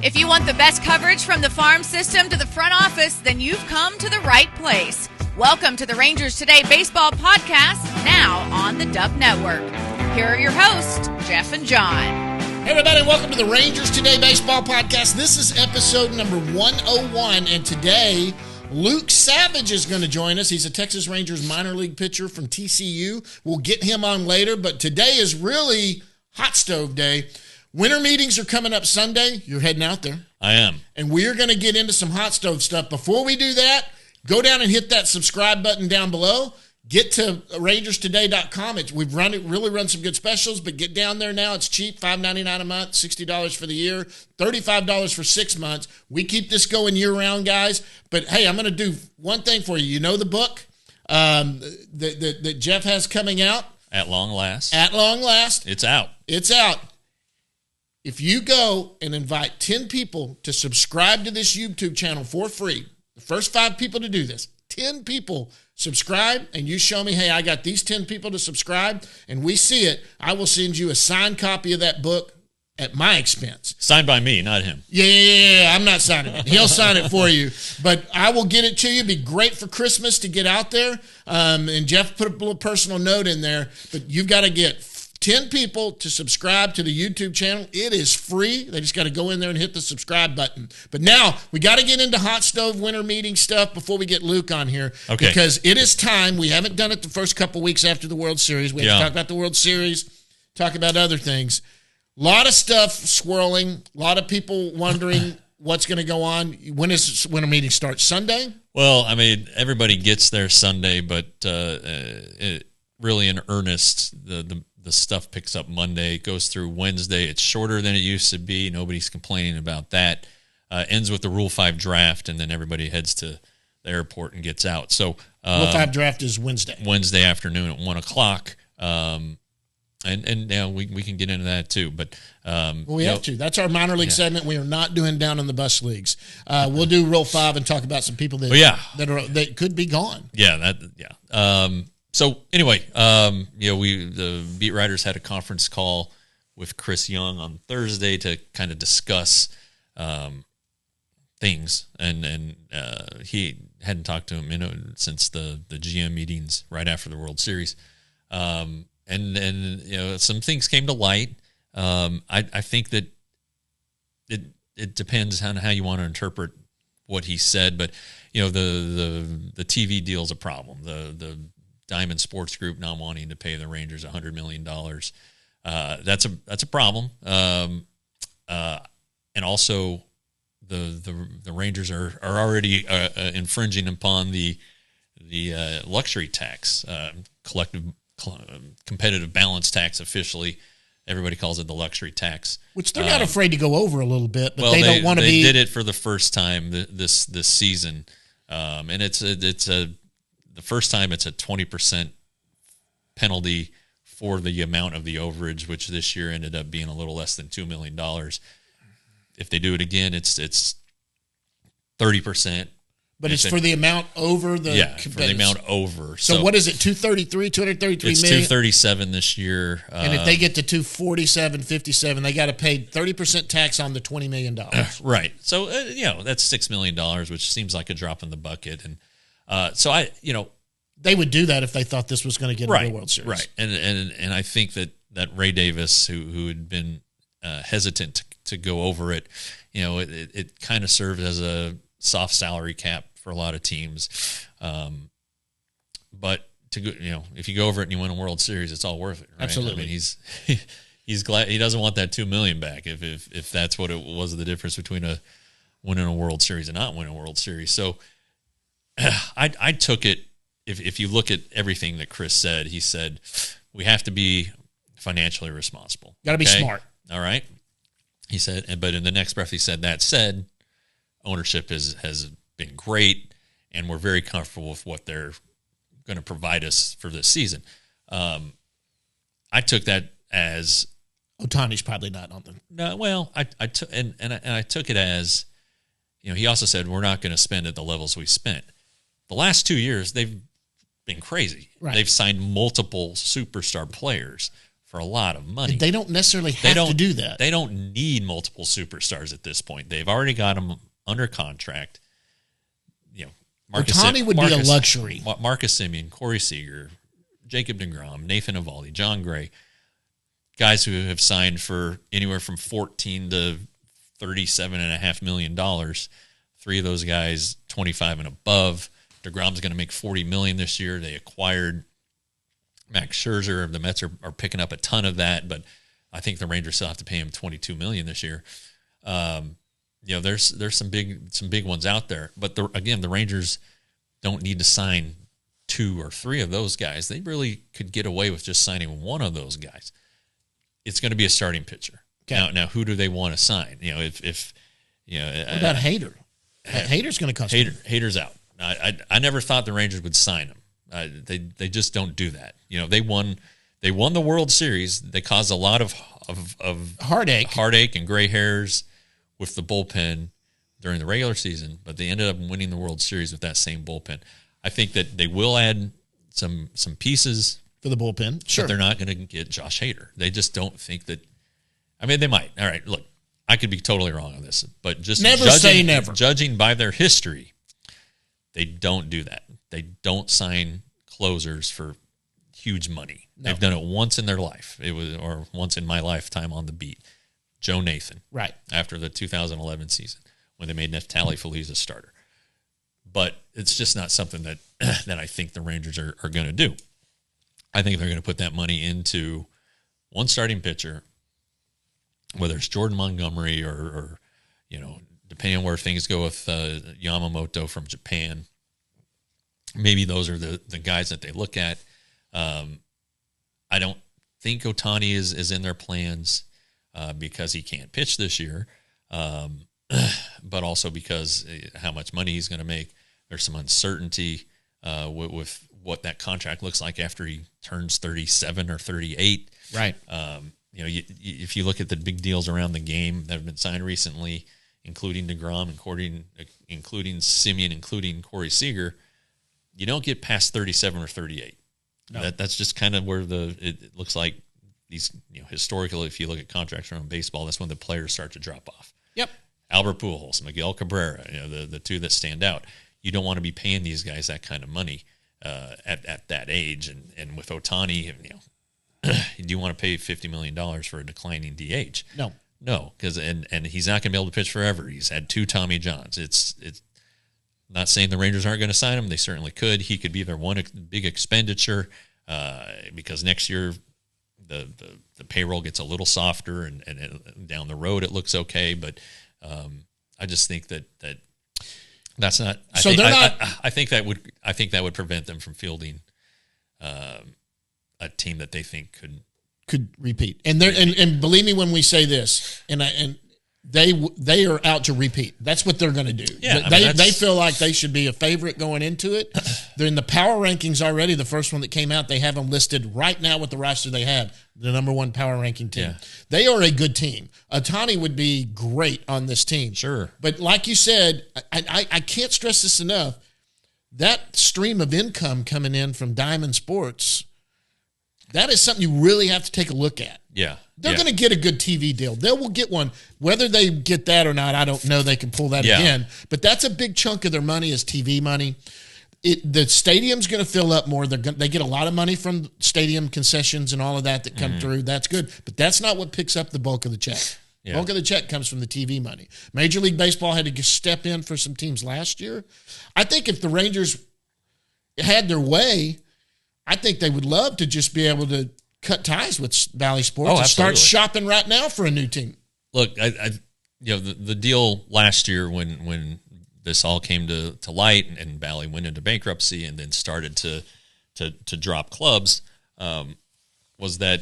If you want the best coverage from the farm system to the front office, then you've come to the right place. Welcome to the Rangers Today Baseball Podcast, now on the Dub Network. Here are your hosts, Jeff and John. Hey everybody, welcome to the Rangers Today Baseball Podcast. This is episode number 101, and today Luke Savage is going to join us. He's a Texas Rangers minor league pitcher from TCU. We'll get him on later, but today is really hot stove day. Winter meetings are coming up Sunday. You're heading out there. I am. And we're going to get into some hot stove stuff. Before we do that, go down and hit that subscribe button down below. Get to rangerstoday.com. We've really run some good specials, but get down there now. It's cheap, $5.99 a month, $60 for the year, $35 for 6 months. We keep this going year-round, guys. But, hey, I'm going to do one thing for you. You know the book that Jeff has coming out? At long last. At long last. It's out. It's out. If you go and invite 10 people to subscribe to this YouTube channel for free, the first 5 people to do this, 10 people subscribe, and you show me, hey, I got these 10 people to subscribe, and we see it, I will send you a signed copy of that book at my expense. Signed by me, not him. Yeah. I'm not signing it. He'll sign it for you. But I will get it to you. It'd be great for Christmas to get out there. And Jeff put a little personal note in there, but you've got to get 10 people to subscribe to the YouTube channel. It is free. They just got to go in there and hit the subscribe button. But now we got to get into hot stove winter meeting stuff before we get Luke on here. Okay. Because it is time. We haven't done it the first couple weeks after the World Series. We have to talk about the World Series, talk about other things. A lot of stuff swirling. A lot of people wondering what's going to go on. When does winter meeting start? Sunday? Well, I mean, everybody gets there Sunday, but really in earnest, the stuff picks up Monday, goes through Wednesday. It's shorter than it used to be. Nobody's complaining about that. Ends with the Rule 5 draft, and then everybody heads to the airport and gets out. So Rule 5 draft is Wednesday. Wednesday afternoon at 1 o'clock. And we can get into that too. But we have to. That's our minor league segment. We are not doing down in the bus leagues. We'll do Rule 5 and talk about some people that could be gone. So anyway, the beat writers had a conference call with Chris Young on Thursday to kind of discuss things, and he hadn't talked to him since the GM meetings right after the World Series, and some things came to light. I think that it depends on how you want to interpret what he said, but the TV deal is a problem. The Diamond Sports Group not wanting to pay the Rangers $100 million. That's a problem. And also the Rangers are already infringing upon the luxury tax, competitive balance tax officially. Everybody calls it the luxury tax. Which they're not afraid to go over a little bit, but they don't want to be. They did it for the first time this season. And it's the first time it's a 20% penalty for the amount of the overage, which this year ended up being a little less than $2 million. If they do it again, it's 30%. But it's for the amount over the... Yeah, for the amount over. So what is it, 233 it's million? It's 237 this year. And if they get to 247, 57, they got to pay 30% tax on the $20 million. Right. So, that's $6 million, which seems like a drop in the bucket. And they would do that if they thought this was going to get into the World Series. Right. And I think that Ray Davis, who had been hesitant to go over it, it kind of served as a soft salary cap for a lot of teams. But if you go over it and you win a World Series, it's all worth it, right? Absolutely. I mean, he's glad he doesn't want that $2 million back if that's what it was, the difference between winning a World Series and not winning a World Series. So I took it. If you look at everything that Chris said, he said we have to be financially responsible. Got to be smart. All right. He said, but in the next breath, he said, that said, ownership has been great, and we're very comfortable with what they're going to provide us for this season. I took that as Ohtani's probably not on them. No, well, I took and I took it as, he also said we're not going to spend at the levels we spent. The last 2 years they've been crazy. Right. They've signed multiple superstar players for a lot of money. They don't necessarily have to do that. They don't need multiple superstars at this point. They've already got them under contract. You know, Ohtani would be a luxury. Marcus Semien, Corey Seager, Jacob deGrom, Nathan Eovaldi, John Gray, guys who have signed for anywhere from $14 to $37.5 million. 3 of those guys, 25 and above. DeGrom's going to make $40 million this year. They acquired Max Scherzer. The Mets are picking up a ton of that, but I think the Rangers still have to pay him $22 million this year. There's some big ones out there, but the Rangers don't need to sign 2 or 3 of those guys. They really could get away with just signing one of those guys. It's going to be a starting pitcher. Okay. Now, who do they want to sign? What about Hader? Hader's going to cost. Hader's out. I never thought the Rangers would sign him. They just don't do that. They won the World Series. They caused a lot of heartache and gray hairs with the bullpen during the regular season, but they ended up winning the World Series with that same bullpen. I think that they will add some pieces for the bullpen, sure, but they're not going to get Josh Hader. They just don't think that. I mean, they might. All right, look, I could be totally wrong on this, but just say never. Judging by their history, they don't do that. They don't sign closers for huge money. No. They've done it once in their life. Or once in my lifetime on the beat. Joe Nathan, right after the 2011 season when they made Neftali Feliz a starter. But it's just not something that I think the Rangers are going to do. I think they're going to put that money into one starting pitcher, whether it's Jordan Montgomery or depending on where things go with Yamamoto from Japan. Maybe those are the guys that they look at. I don't think Ohtani is in their plans because he can't pitch this year, but also because how much money he's going to make. There's some uncertainty with what that contract looks like after he turns 37 or 38. Right. If you look at the big deals around the game that have been signed recently, including DeGrom, including Semien, including Corey Seager, you don't get past 37 or 38. No. That's just kind of where it looks like these, historically, if you look at contracts around baseball, that's when the players start to drop off. Yep. Albert Pujols, Miguel Cabrera, the 2 that stand out. You don't want to be paying these guys that kind of money at that age. And with Ohtani, do you want to pay $50 million for a declining DH? No, because and he's not going to be able to pitch forever. He's had 2 Tommy Johns. It's not saying the Rangers aren't going to sign him. They certainly could. He could be their one big expenditure because next year the payroll gets a little softer and down the road it looks okay. But I just think that's not. I think that would prevent them from fielding a team that they think could repeat. And believe me when we say this, and they are out to repeat. That's what they're going to do. Yeah, they feel like they should be a favorite going into it. They're in the power rankings already. The first one that came out, they have them listed right now with the roster they have, the number 1 power ranking team. Yeah. They are a good team. Ohtani would be great on this team. Sure. But like you said, I can't stress this enough. That stream of income coming in from Diamond Sports, that is something you really have to take a look at. Yeah. They're going to get a good TV deal. They will get one. Whether they get that or not, I don't know. They can pull that again. But that's a big chunk of their money is TV money. The stadium's going to fill up more. They get a lot of money from stadium concessions and all of that come through. That's good. But that's not what picks up the bulk of the check. Yeah. Bulk of the check comes from the TV money. Major League Baseball had to step in for some teams last year. I think if the Rangers had their way, I think they would love to just be able to cut ties with Bally Sports and start shopping right now for a new team. Look, the deal last year when this all came to light and Bally went into bankruptcy and then started to drop clubs was that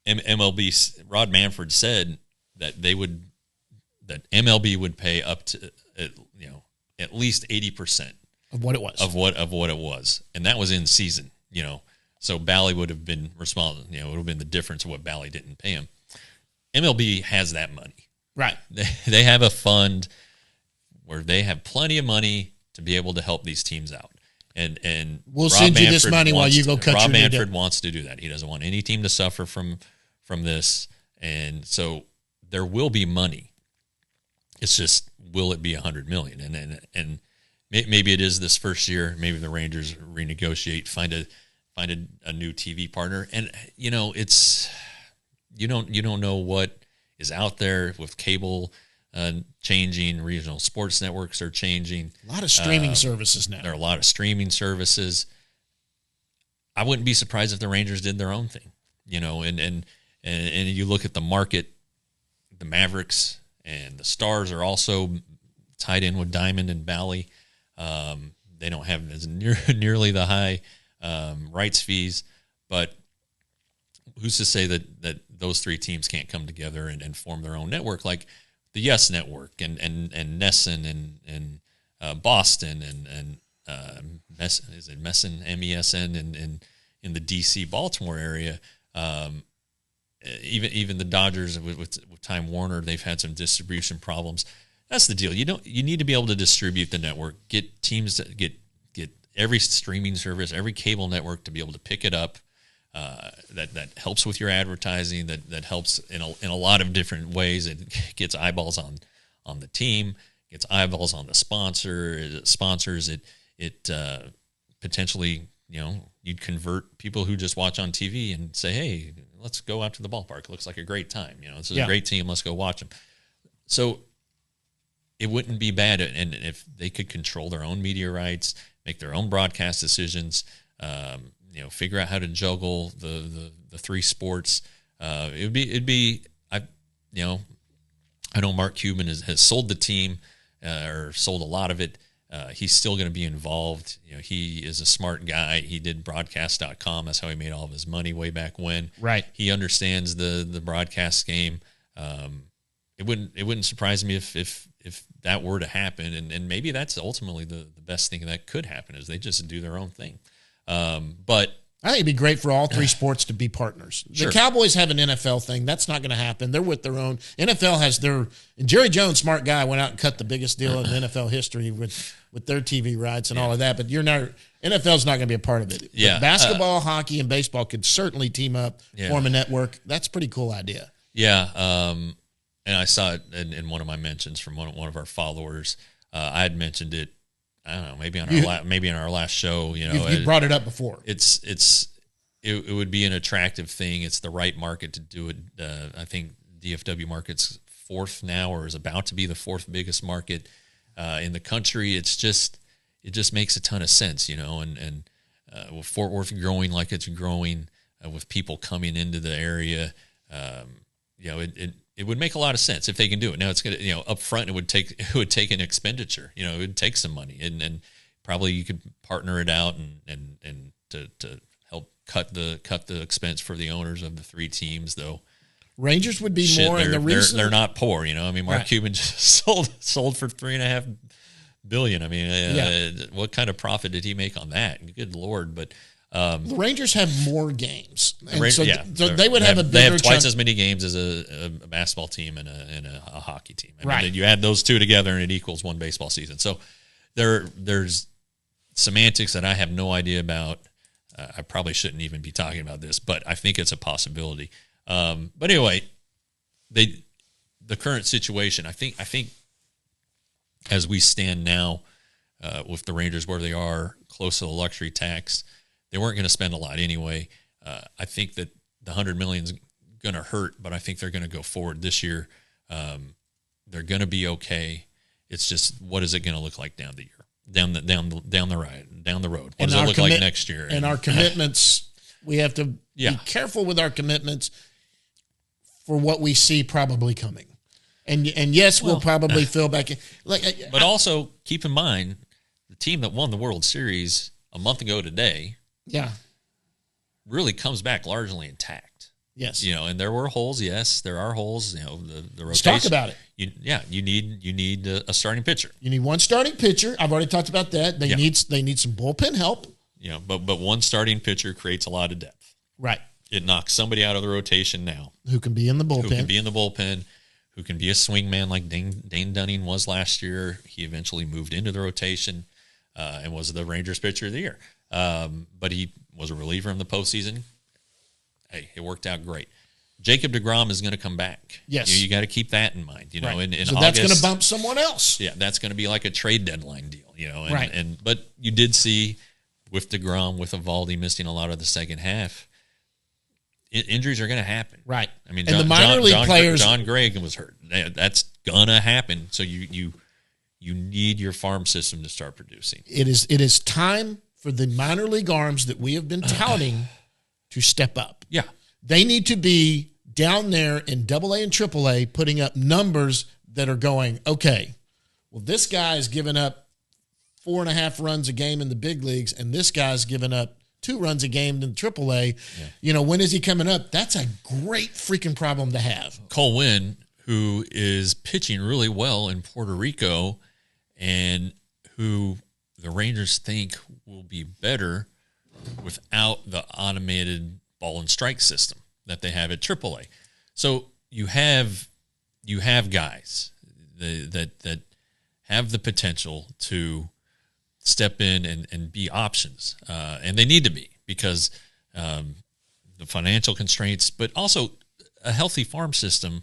MLB Rod Manfred said that MLB would pay up to at least 80% of what it was of what it was, and that was in season. So Bally would have been responsible. It would have been the difference of what Bally didn't pay him. MLB has that money. Right. They have a fund where they have plenty of money to be able to help these teams out. And we'll send you this money while you go cut your Rob Manfred wants to do that. He doesn't want any team to suffer from from this, and so there will be money. It's just, will it be $100 million? And maybe it is this first year. Maybe the Rangers renegotiate, find a new TV partner, and it's you don't know what is out there with cable changing. Regional sports networks are changing. A lot of streaming services now. There are a lot of streaming services. I wouldn't be surprised if the Rangers did their own thing, and you look at the market, the Mavericks and the Stars are also tied in with Diamond and Bally. They don't have as nearly the high rights fees, but who's to say that those three teams can't come together and form their own network, like the Yes Network and NESN and Boston and is it MESN, MESN in the DC Baltimore area. Even the Dodgers with Time Warner, they've had some distribution problems. That's the deal. You need to be able to distribute the network, get teams to get every streaming service, every cable network to be able to pick it up. That helps with your advertising. That helps in a lot of different ways. It gets eyeballs on the team, gets eyeballs on the sponsors. It potentially, you'd convert people who just watch on TV and say, hey, let's go out to the ballpark. It looks like a great time. This is a great team. Let's go watch them. So it wouldn't be bad, and if they could control their own media rights, make their own broadcast decisions, figure out how to juggle the three sports. I know Mark Cuban has sold the team or sold a lot of it. He's still going to be involved. He is a smart guy. He did broadcast.com. That's how he made all of his money way back when. Right. He understands the broadcast game. It wouldn't surprise me if that were to happen, and maybe that's ultimately the best thing that could happen, is they just do their own thing. But I think it'd be great for all three sports to be partners. Sure. The Cowboys have an NFL thing. That's not going to happen. They're with their own. NFL has their. And Jerry Jones, smart guy, went out and cut the biggest deal in NFL history with their TV rights and all of that. But NFL's not going to be a part of it. Yeah. But basketball, hockey, and baseball could certainly team up, form a network. That's a pretty cool idea. Yeah. And I saw it in one of my mentions from one of our followers. I had mentioned it. I don't know, maybe in our last show. You brought it up before. It would be an attractive thing. It's the right market to do it. I think DFW market's fourth now, or is about to be the fourth biggest market in the country. It just makes a ton of sense, and with Fort Worth growing like it's growing, with people coming into the area, it would make a lot of sense if they can do it. Now it's going to, up front, it would take an expenditure. It would take some money, and probably you could partner it out and to help cut the expense for the owners of the three teams, though. Rangers would be more, and the reason they're not poor. Mark Cuban just sold for $3.5 billion. What kind of profit did he make on that? Good Lord, but. The Rangers have more games, and so they would have a bigger. They have twice as many games as a basketball team and a hockey team. Right. You add those two together, and it equals one baseball season. So there's semantics that I have no idea about. I probably shouldn't even be talking about this, but I think it's a possibility. But anyway, the current situation. I think as we stand now, with the Rangers where they are, close to the luxury tax. They weren't going to spend a lot anyway. I think that the $100 million is going to hurt, but I think they're going to go forward this year. They're going to be okay. It's just, what is it going to look like down the year, down the road? What does it look like next year? And our commitments, we have to be careful with our commitments for what we see probably coming. And yes, we'll probably fill back in. But also keep in mind, the team that won the World Series a month ago today. Yeah. Really comes back largely intact. Yes. And there were holes. Yes, there are holes. The rotation. Let's talk about it. You need a starting pitcher. You need one starting pitcher. I've already talked about that. They need some bullpen help. But one starting pitcher creates a lot of depth. Right. It knocks somebody out of the rotation now. Who can be in the bullpen. Who can be a swing man like Dane Dunning was last year. He eventually moved into the rotation and was the Rangers pitcher of the year. But he was a reliever in the postseason. Hey, it worked out great. Jacob deGrom is going to come back. Yes. You got to keep that in mind. You know, Right. in So August, that's going to bump someone else. Yeah, that's going to be like a trade deadline deal. You know, and, Right. but you did see with deGrom, with Eovaldi missing a lot of the second half, injuries are going to happen. Right. I mean, and the minor league players. John Gregg was hurt. That's going to happen. So you need your farm system to start producing. It is time for the minor league arms that we have been touting to step up. Yeah. They need to be down there in AA and AAA putting up numbers that are going, okay, well, this guy is giving up 4.5 runs a game in the big leagues, and this guy's giving up 2 runs a game in AAA. Yeah. You know, when is he coming up? That's a great freaking problem to have. Cole Winn, who is pitching really well in Puerto Rico and who the Rangers think will be better without the automated ball and strike system that they have at AAA. So you have guys that have the potential to step in and be options, and they need to be because the financial constraints, but also a healthy farm system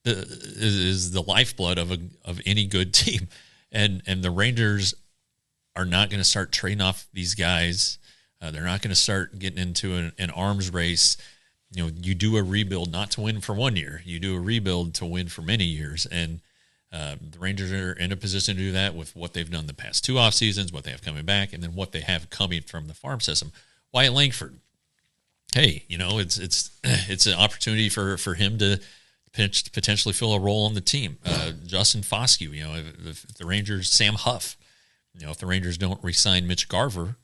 is the lifeblood of any good team, and the Rangers are not going to start trading off these guys. They're not going to start getting into an arms race. You know, you do a rebuild not to win for 1 year. You do a rebuild to win for many years, and the Rangers are in a position to do that with what they've done the past 2 off seasons, what they have coming back, and then what they have coming from the farm system. Wyatt Langford, hey, you know, it's an opportunity for him to potentially fill a role on the team. Justin Foscue, you know, if the Rangers, Sam Huff, you know, if the Rangers don't re-sign Mitch Garver,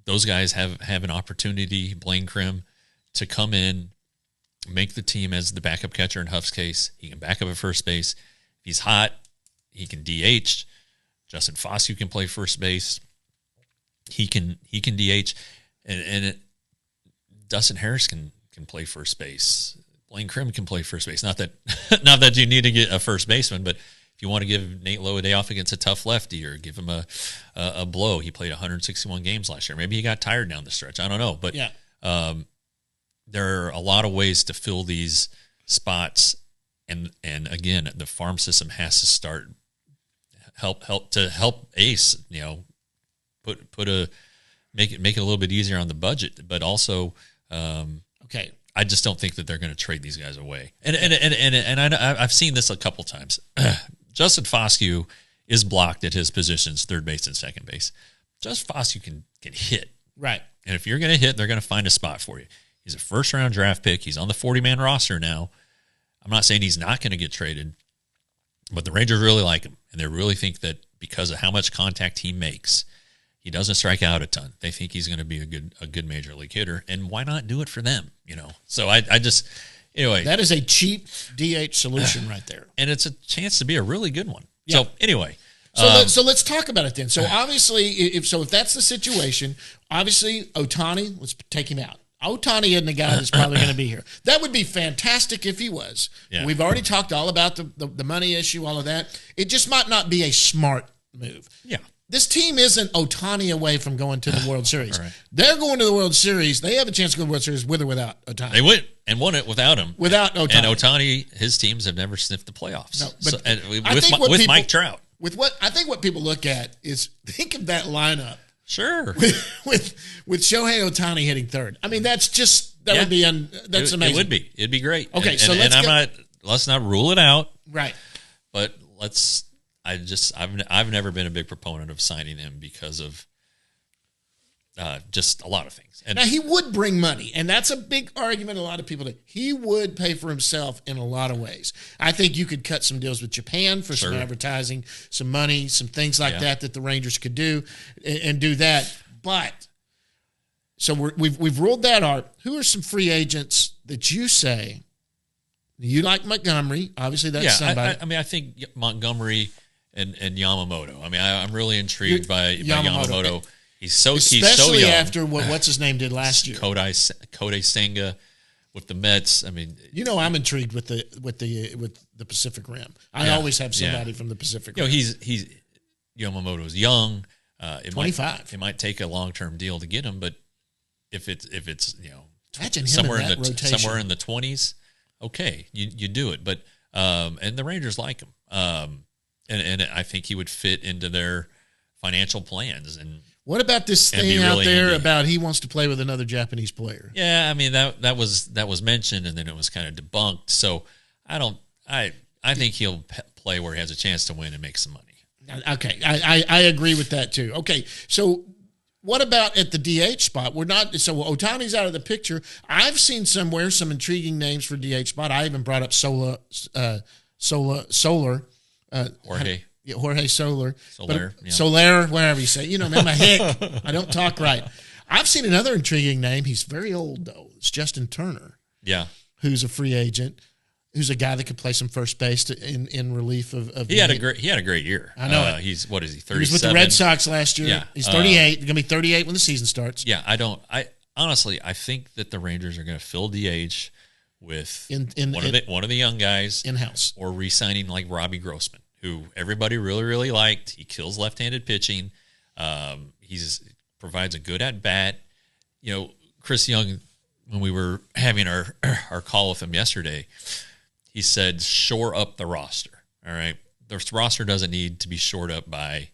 those guys have an opportunity, Blaine Krim, to come in, make the team as the backup catcher in Huff's case. He can back up at first base. If he's hot, he can DH. Justin Foscue can play first base. He can DH, and Dustin Harris can play first base. Blaine Krim can play first base. Not that you need to get a first baseman, but if you want to give Nate Lowe a day off against a tough lefty or give him a blow, he played 161 games last year. Maybe he got tired down the stretch. I don't know, but yeah. There are a lot of ways to fill these spots, and again, the farm system has to start help Ace. You know, make it a little bit easier on the budget, but also okay. I just don't think that they're going to trade these guys away. And I've seen this a couple times. Justin Foscue is blocked at his positions, third base and second base. Justin Foscue can hit. Right. And if you're going to hit, they're going to find a spot for you. He's a first-round draft pick. He's on the 40-man roster now. I'm not saying he's not going to get traded, but the Rangers really like him, and they really think that because of how much contact he makes, he doesn't strike out a ton. They think he's going to be a good major league hitter, and why not do it for them? You know. So I just anyway. That is a cheap DH solution right there, and it's a chance to be a really good one. Yeah. So anyway. So let's talk about it then. So obviously, if that's the situation, obviously Ohtani, let's take him out. Ohtani isn't the guy that's probably going to be here. That would be fantastic if he was. Yeah. We've already talked all about the money issue, all of that. It just might not be a smart move. Yeah. This team isn't Ohtani away from going to the World Series. Right. They're going to the World Series. They have a chance to go to the World Series with or without Ohtani. They went and won it without him. Without Ohtani. And Ohtani, his teams have never sniffed the playoffs. No, but with Mike Trout. I think what people look at is think of that lineup. Sure. with Shohei Ohtani hitting third. I mean, that's just would be that's amazing. It would be. It'd be great. Okay, let's not rule it out. Right. But I've never been a big proponent of signing him because of just a lot of things. And now he would bring money, and that's a big argument. A lot of people do. He would pay for himself in a lot of ways. I think you could cut some deals with Japan for some advertising, some money, some things like that the Rangers could do and do that. But so we've ruled that out. Who are some free agents that you say you like? Montgomery, obviously that's somebody. I think Montgomery and Yamamoto. I mean, I'm really intrigued by Yamamoto. He's so young. After what's his name did last year. Kodai Senga with the Mets. I mean, I'm intrigued with the Pacific Rim. I always have somebody from the Pacific Rim. He's Yamamoto's young. 25. It might take a long-term deal to get him, but if it's Imagine him somewhere in that rotation. somewhere in the 20s. Okay, you do it, but and the Rangers like him, and I think he would fit into their financial plans. And what about this thing out there about he wants to play with another Japanese player? Yeah, I mean that was mentioned, and then it was kind of debunked. So I think he'll play where he has a chance to win and make some money. Okay, I agree with that too. Okay, so what about at the DH spot? So Ohtani's out of the picture. I've seen somewhere some intriguing names for DH spot. I even brought up Soler. Jorge Soler. Soler, whatever you say. You know, man, my heck, I don't talk right. I've seen another intriguing name. He's very old, though. It's Justin Turner. Yeah. Who's a free agent, who's a guy that could play some first base in relief of he had a great year. I know. He's 37? He was with the Red Sox last year. Yeah. He's 38. Going to be 38 when the season starts. Yeah, honestly, I think that the Rangers are going to fill DH with one of the young guys in-house, or re-signing like Robbie Grossman, who everybody really, really liked. He kills left-handed pitching. He's provides a good at-bat. You know, Chris Young, when we were having our call with him yesterday, he said, shore up the roster. All right. The roster doesn't need to be shored up by,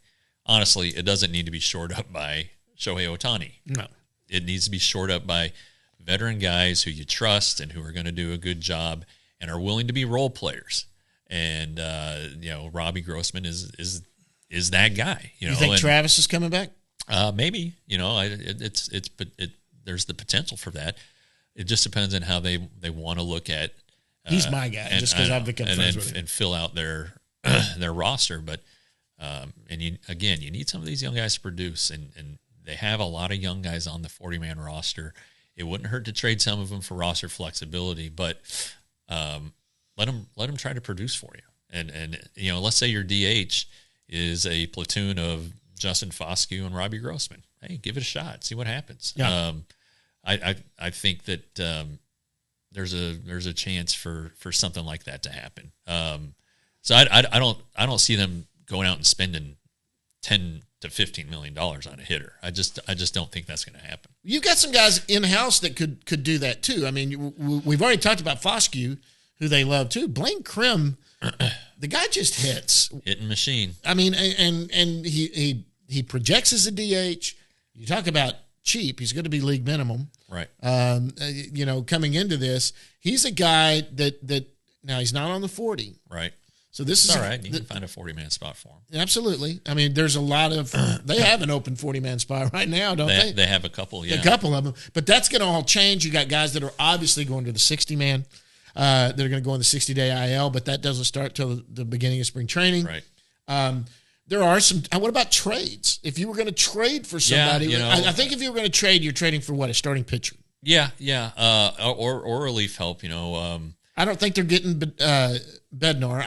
honestly, it doesn't need to be shored up by Shohei Ohtani. No. It needs to be shored up by veteran guys who you trust and who are going to do a good job and are willing to be role players. And, Robbie Grossman is that guy. You think Travis is coming back? Maybe. There's the potential for that. It just depends on how they want to look at. He's my guy, just because I've become friends with him. And fill out their roster. But you need some of these young guys to produce, and they have a lot of young guys on the 40-man roster. It wouldn't hurt to trade some of them for roster flexibility, but let them try to produce for you. And let's say your DH is a platoon of Justin Foscue and Robbie Grossman. Hey, give it a shot. See what happens. Yeah. I think that there's a chance for something like that to happen. So I don't see them going out and spending $10 to $15 million on a hitter. I just don't think that's going to happen. You've got some guys in house that could do that too. I mean, we've already talked about Foscue, who they love too. Blaine Krim, the guy just hits. Hitting machine. I mean, and he projects as a DH. You talk about cheap. He's going to be league minimum. Right. Coming into this, he's a guy that now he's not on the 40. Right. So this is all right. You can find a 40-man spot for him. Absolutely. I mean, there's a lot of they have an open 40-man spot right now, don't they? They have a couple, yeah. A couple of them. But that's going to all change. You got guys that are obviously going to the 60-man. They're going to go on the 60-day IL, but that doesn't start till the beginning of spring training. Right. There are some. What about trades? If you were going to trade for somebody, I think if you were going to trade, you're trading for what, a starting pitcher? Yeah. Or relief help. I don't think they're getting Bednar.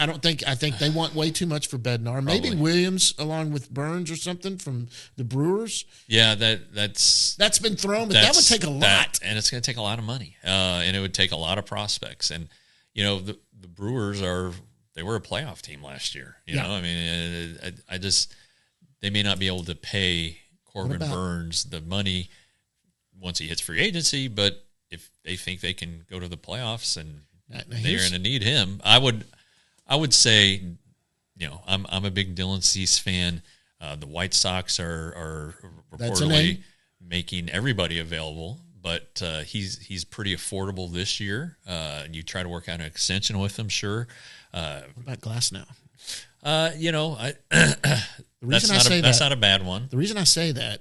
I think they want way too much for Bednar. Maybe Williams along with Burns or something from the Brewers. Yeah, that's been thrown, but that would take a lot, and it's going to take a lot of money, and it would take a lot of prospects. And the Brewers they were a playoff team last year. You know, I mean, they may not be able to pay Corbin Burns the money once he hits free agency, but if they think they can go to the playoffs and they're going to need him, I would say, I'm a big Dylan Cease fan. The White Sox are reportedly making everybody available, but he's pretty affordable this year. You try to work out an extension with him, sure. What about Glasnow? That's not a bad one. The reason I say that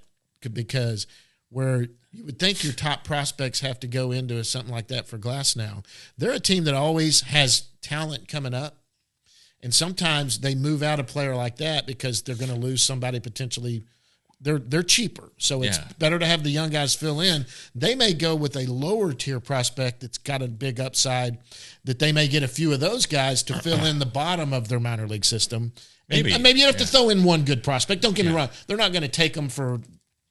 because where you would think your top prospects have to go into something like that for Glasnow, they're a team that always has talent coming up, and sometimes they move out a player like that because they're going to lose somebody potentially. They're cheaper, so it's better to have the young guys fill in. They may go with a lower tier prospect that's got a big upside, that they may get a few of those guys to fill in the bottom of their minor league system. Maybe you have to throw in one good prospect. Don't get me wrong; they're not going to take them for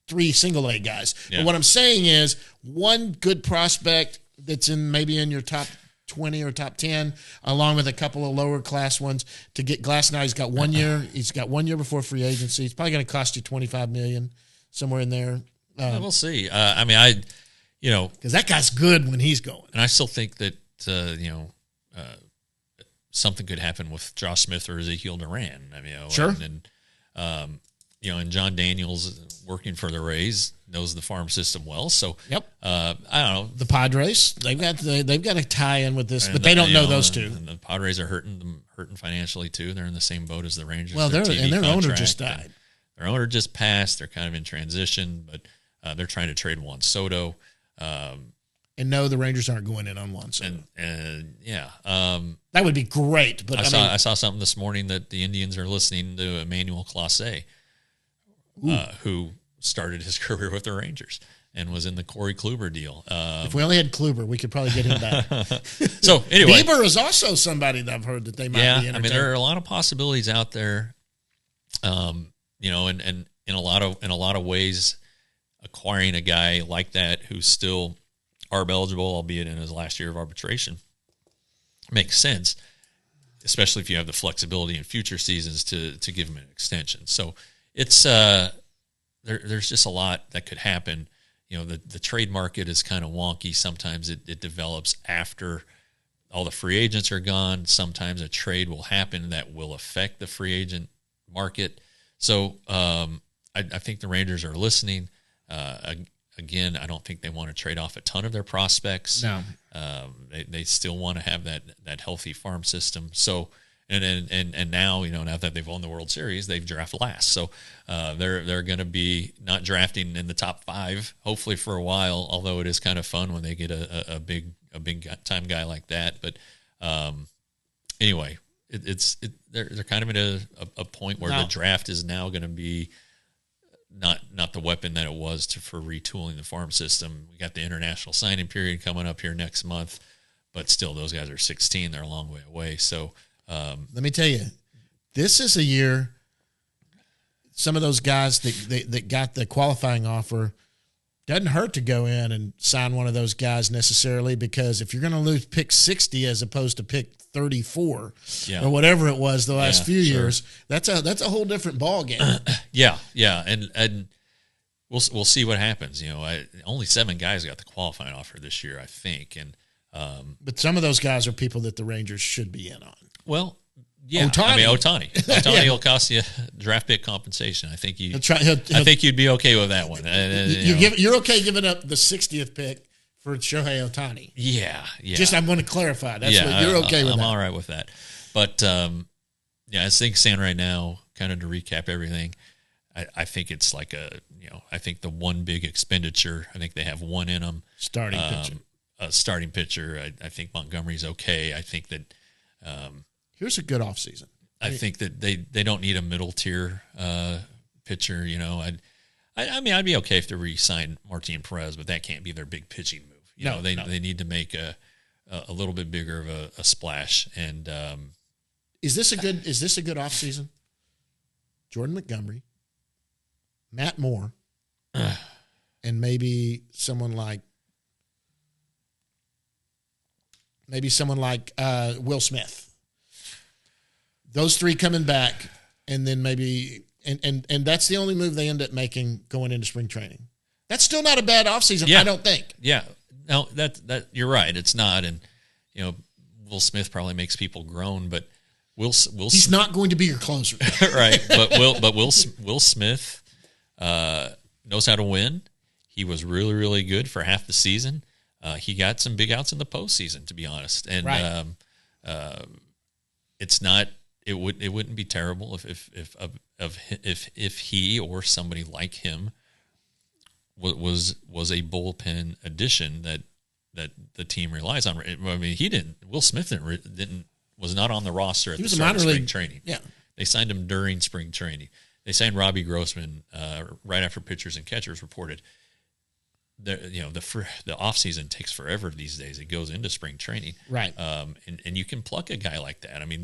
3 single A guys. Yeah. But what I'm saying is one good prospect that's maybe in your top 20 or top 10, along with a couple of lower class ones to get Glasnow. He's got 1 year. He's got 1 year before free agency. It's probably going to cost you $25 million, somewhere in there. We'll see. I mean, because that guy's good when he's going. And I still think that something could happen with Josh Smith or Ezekiel Duran. I mean, sure. And John Daniels working for the Rays knows the farm system well. So yep. I don't know. The Padres, they've got to tie in with this, but they don't know those two. And the Padres are hurting financially too. They're in the same boat as the Rangers. Well, their owner just died. Their owner just passed. They're kind of in transition, but they're trying to trade Juan Soto. And no, the Rangers aren't going in on Juan Soto. That would be great. But I saw something this morning that the Indians are listening to Emmanuel Clase, who started his career with the Rangers and was in the Corey Kluber deal. If we only had Kluber, we could probably get him back. So anyway, Bieber is also somebody that I've heard that they might be entertained. I mean, there are a lot of possibilities out there. And in a lot of ways, acquiring a guy like that who's still ARB eligible, albeit in his last year of arbitration, makes sense, especially if you have the flexibility in future seasons to give him an extension. So it's there's just a lot that could happen. The trade market is kind of wonky. Sometimes it develops after all the free agents are gone. Sometimes a trade will happen that will affect the free agent market. So I think the Rangers are listening. Again, I don't think they want to trade off a ton of their prospects. No, they still want to have that healthy farm system. So and now now that they've won the World Series, they've drafted last. So they're going to be not drafting in the top 5 hopefully for a while. Although it is kind of fun when they get a big time guy like that. But anyway, they're kind of at a point where the draft is now going to be not the weapon that it was for retooling the farm system. We got the international signing period coming up here next month, but still those guys are 16. They're a long way away. So let me tell you, this is a year. Some of those guys that got the qualifying offer, doesn't hurt to go in and sign one of those guys necessarily, because if you're going to lose pick 60 as opposed to pick 34 or whatever it was the last few years, that's a whole different ball game. Yeah. And we'll see what happens. Only 7 guys got the qualifying offer this year, I think. And but some of those guys are people that the Rangers should be in on. Well, yeah. Ohtani. I mean, Ohtani will cost you draft pick compensation. I think I think you'd be okay with that one. You're okay giving up the 60th pick for Shohei Ohtani. Yeah. Just I'm going to clarify. That's what you're okay with. I'm that. all right with that. But as things stand right now, kind of to recap everything, I think it's like I think the one big expenditure. I think they have one in them. Starting pitcher. A starting pitcher. I think Montgomery's okay. I think that. Here's a good offseason. I think that they don't need a middle tier pitcher. I mean, I'd be okay if they re-signed Martin Perez, but that can't be their big pitching move. They need to make a little bit bigger of a splash. And is this a good offseason? Jordan Montgomery, Matt Moore, and maybe someone like Will Smith. Those 3 coming back, and then maybe and that's the only move they end up making going into spring training. That's still not a bad offseason, I don't think. Yeah. No, that you're right. It's not. And Will Smith probably makes people groan, but he's not going to be your closer. Right. But Will Smith knows how to win. He was really, really good for half the season. He got some big outs in the postseason, to be honest. And it's not. It wouldn't be terrible if he or somebody like him was a bullpen addition that the team relies on. I mean, Will Smith was not on the roster at the start of spring training. Yeah, they signed him during spring training. They signed Robbie Grossman right after pitchers and catchers reported. The offseason takes forever these days. It goes into spring training, right? And you can pluck a guy like that. I mean,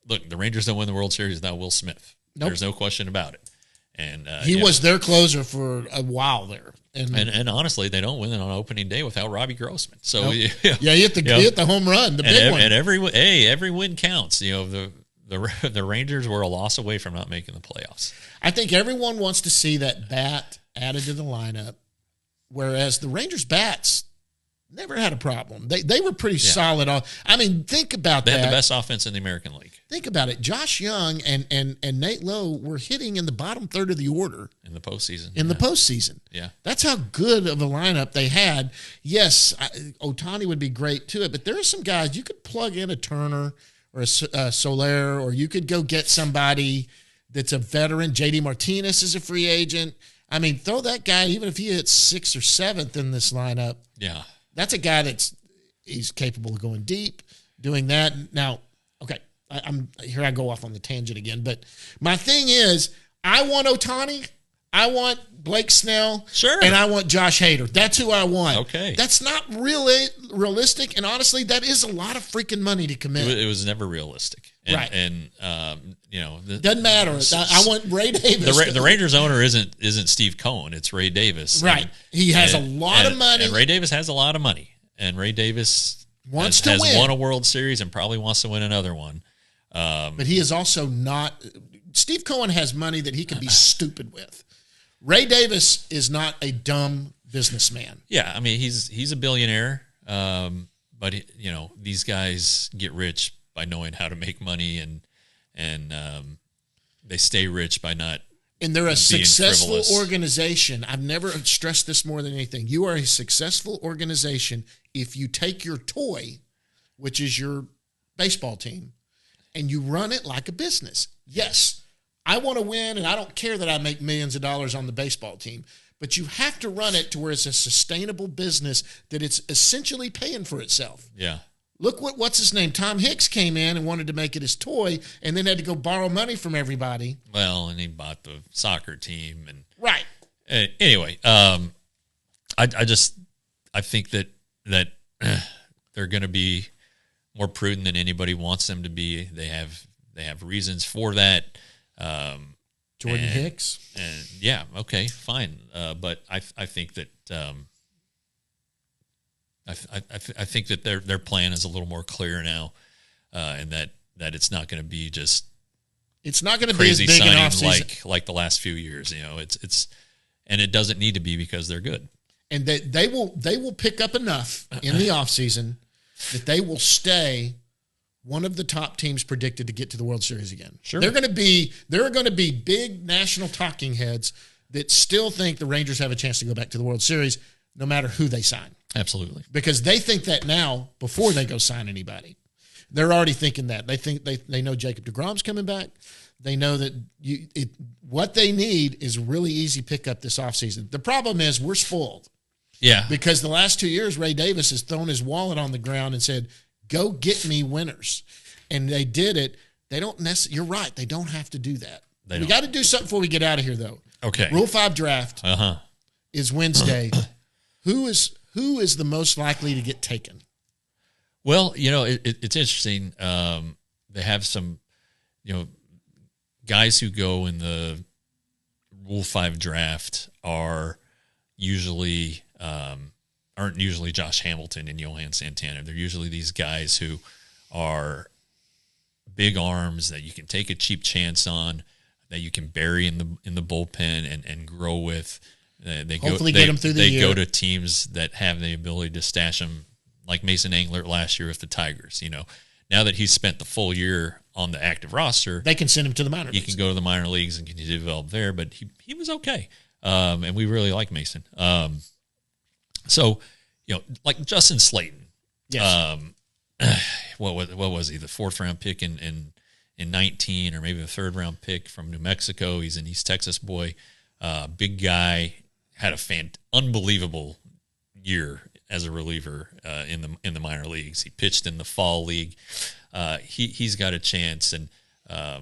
look, the Rangers don't win the World Series without Will Smith. Nope. There's no question about it. And he was their closer for a while there. And honestly, they don't win it on opening day without Robbie Grossman. So nope. He hit the home run, the big one. And every win counts. The Rangers were a loss away from not making the playoffs. I think everyone wants to see that bat added to the lineup whereas the Rangers bats never had a problem. They were pretty solid. I mean, think about that. They had the best offense in the American League. Think about it. Josh Young and Nate Lowe were hitting in the bottom third of the order in the postseason. The postseason. Yeah. That's how good of a lineup they had. Yes, Ohtani would be great to it, but there are some guys you could plug in a Turner or a Soler, or you could go get somebody that's a veteran. JD Martinez is a free agent. I mean, throw that guy, even if he hits 6th or 7th in this lineup. Yeah. That's a guy he's capable of going deep, doing that. Now, okay, I go off on the tangent again, but my thing is, I want Ohtani, I want Blake Snell, sure, and I want Josh Hader. That's who I want. Okay, that's not really realistic, and honestly, that is a lot of freaking money to commit. It was never realistic, right? And doesn't matter. I want Ray Davis. The Rangers owner isn't Steve Cohen; it's Ray Davis, right? And he has a lot of money, and Ray Davis has a lot of money, and Ray Davis has won a World Series and probably wants to win another one. But he is also not. Steve Cohen has money that he can be stupid with. Ray Davis is not a dumb businessman. Yeah, I mean he's a billionaire, but these guys get rich by knowing how to make money, and they stay rich by not. And they're a successful frivolous. Organization. I've never stressed this more than anything. You are a successful organization if you take your toy, which is your baseball team, and you run it like a business. Yes, I want to win, and I don't care that I make millions of dollars on the baseball team, but you have to run it to where it's a sustainable business that it's essentially paying for itself. Yeah. Look what's his name? Tom Hicks came in and wanted to make it his toy, and then had to go borrow money from everybody. Well, and he bought the soccer team, and right. Anyway, I think that they're going to be more prudent than anybody wants them to be. They have reasons for that. Jordan Hicks, and yeah, okay, fine. But I think that. I think that their plan is a little more clear now, and that it's not going to be just it's not going to crazy be as big an signing like the last few years. It's and it doesn't need to be because they're good. And they will pick up enough in the offseason that they will stay one of the top teams predicted to get to the World Series again. Sure, there are going to be big national talking heads that still think the Rangers have a chance to go back to the World Series, no matter who they sign. Absolutely. Because they think that now before they go sign anybody. They're already thinking that. They think they know Jacob deGrom's coming back. They know that what they need is a really easy pickup this offseason. The problem is we're spoiled. Yeah. Because the last 2 years, Ray Davis has thrown his wallet on the ground and said, go get me winners. And they did it. They don't necessarily, you're right. They don't have to do that. We got to do something before we get out of here, though. Okay. Rule 5 draft is Wednesday. Who is the most likely to get taken? Well, it's interesting. They have some, guys who go in the Rule 5 draft aren't usually Josh Hamilton and Johan Santana. They're usually these guys who are big arms that you can take a cheap chance on, that you can bury in the bullpen and grow with. They get them through the year. They go to teams that have the ability to stash them, like Mason Englert last year with the Tigers. Now that he's spent the full year on the active roster, they can send him to the minor leagues. He can go to the minor leagues and continue to develop there. But he was okay, and we really like Mason. So like Justin Slayton. Yes. What was he? The 4th round pick in 19, or maybe the 3rd round pick from New Mexico. He's an East Texas boy, big guy. Had a unbelievable year as a reliever in the minor leagues. He pitched in the fall league. He's got a chance, and I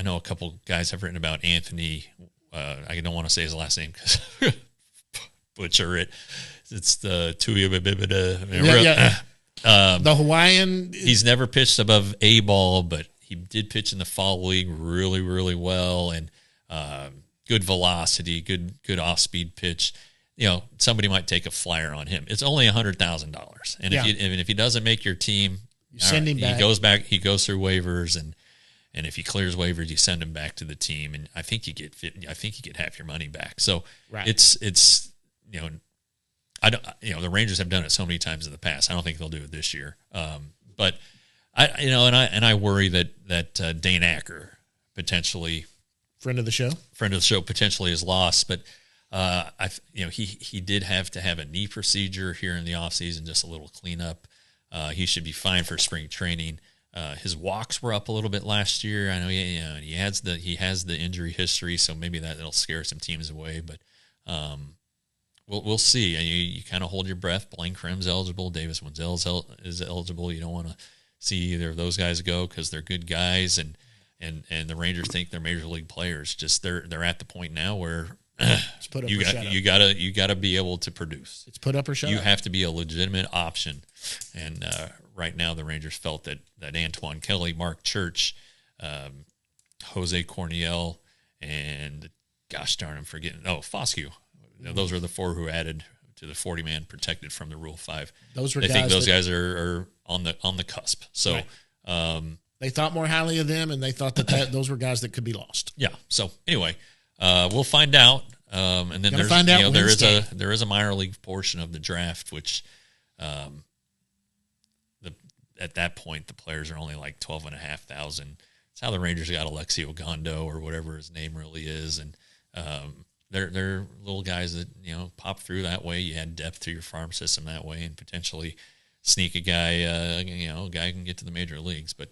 know a couple guys have written about Anthony. I don't want to say his last name because butcher it. It's the the Hawaiian. He's never pitched above A ball, but he did pitch in the fall league really, really well, and good velocity, good off-speed pitch. Somebody might take a flyer on him. It's only $100,000, and if he doesn't make your team, you send him back. He goes back. He goes through waivers, And if he clears waivers, you send him back to the team, and I think you get half your money back. So it's the Rangers have done it so many times in the past. I don't think they'll do it this year. But I worry that Dane Acker, potentially friend of the show, potentially is lost. But he did have to have a knee procedure here in the offseason, just a little cleanup. He should be fine for spring training. His walks were up a little bit last year. I know he has the injury history, so maybe that'll scare some teams away. But we'll see. You kind of hold your breath. Blaine Krim's eligible. Davis Wenzel is eligible. You don't want to see either of those guys go because they're good guys, and the Rangers think they're major league players. Just they're at the point now where you gotta be able to produce. It's put up or shut up. You have to be a legitimate option, and right now the Rangers felt that Antoine Kelly, Mark Church, Jose Corniel, and gosh darn, I'm forgetting. Foscue. Those are the four who added to the 40-man protected from the Rule 5. They think those guys are on the cusp. So right. They thought more highly of them, and they thought that those were guys that could be lost. Yeah. So anyway, we'll find out. And then there is a minor league portion of the draft, which at that point the players are only like 12,500. It's how the Rangers got Alexi Ogando or whatever his name really is, and they're little guys that pop through that way. You add depth to your farm system that way, and potentially sneak a guy. A guy can get to the major leagues. But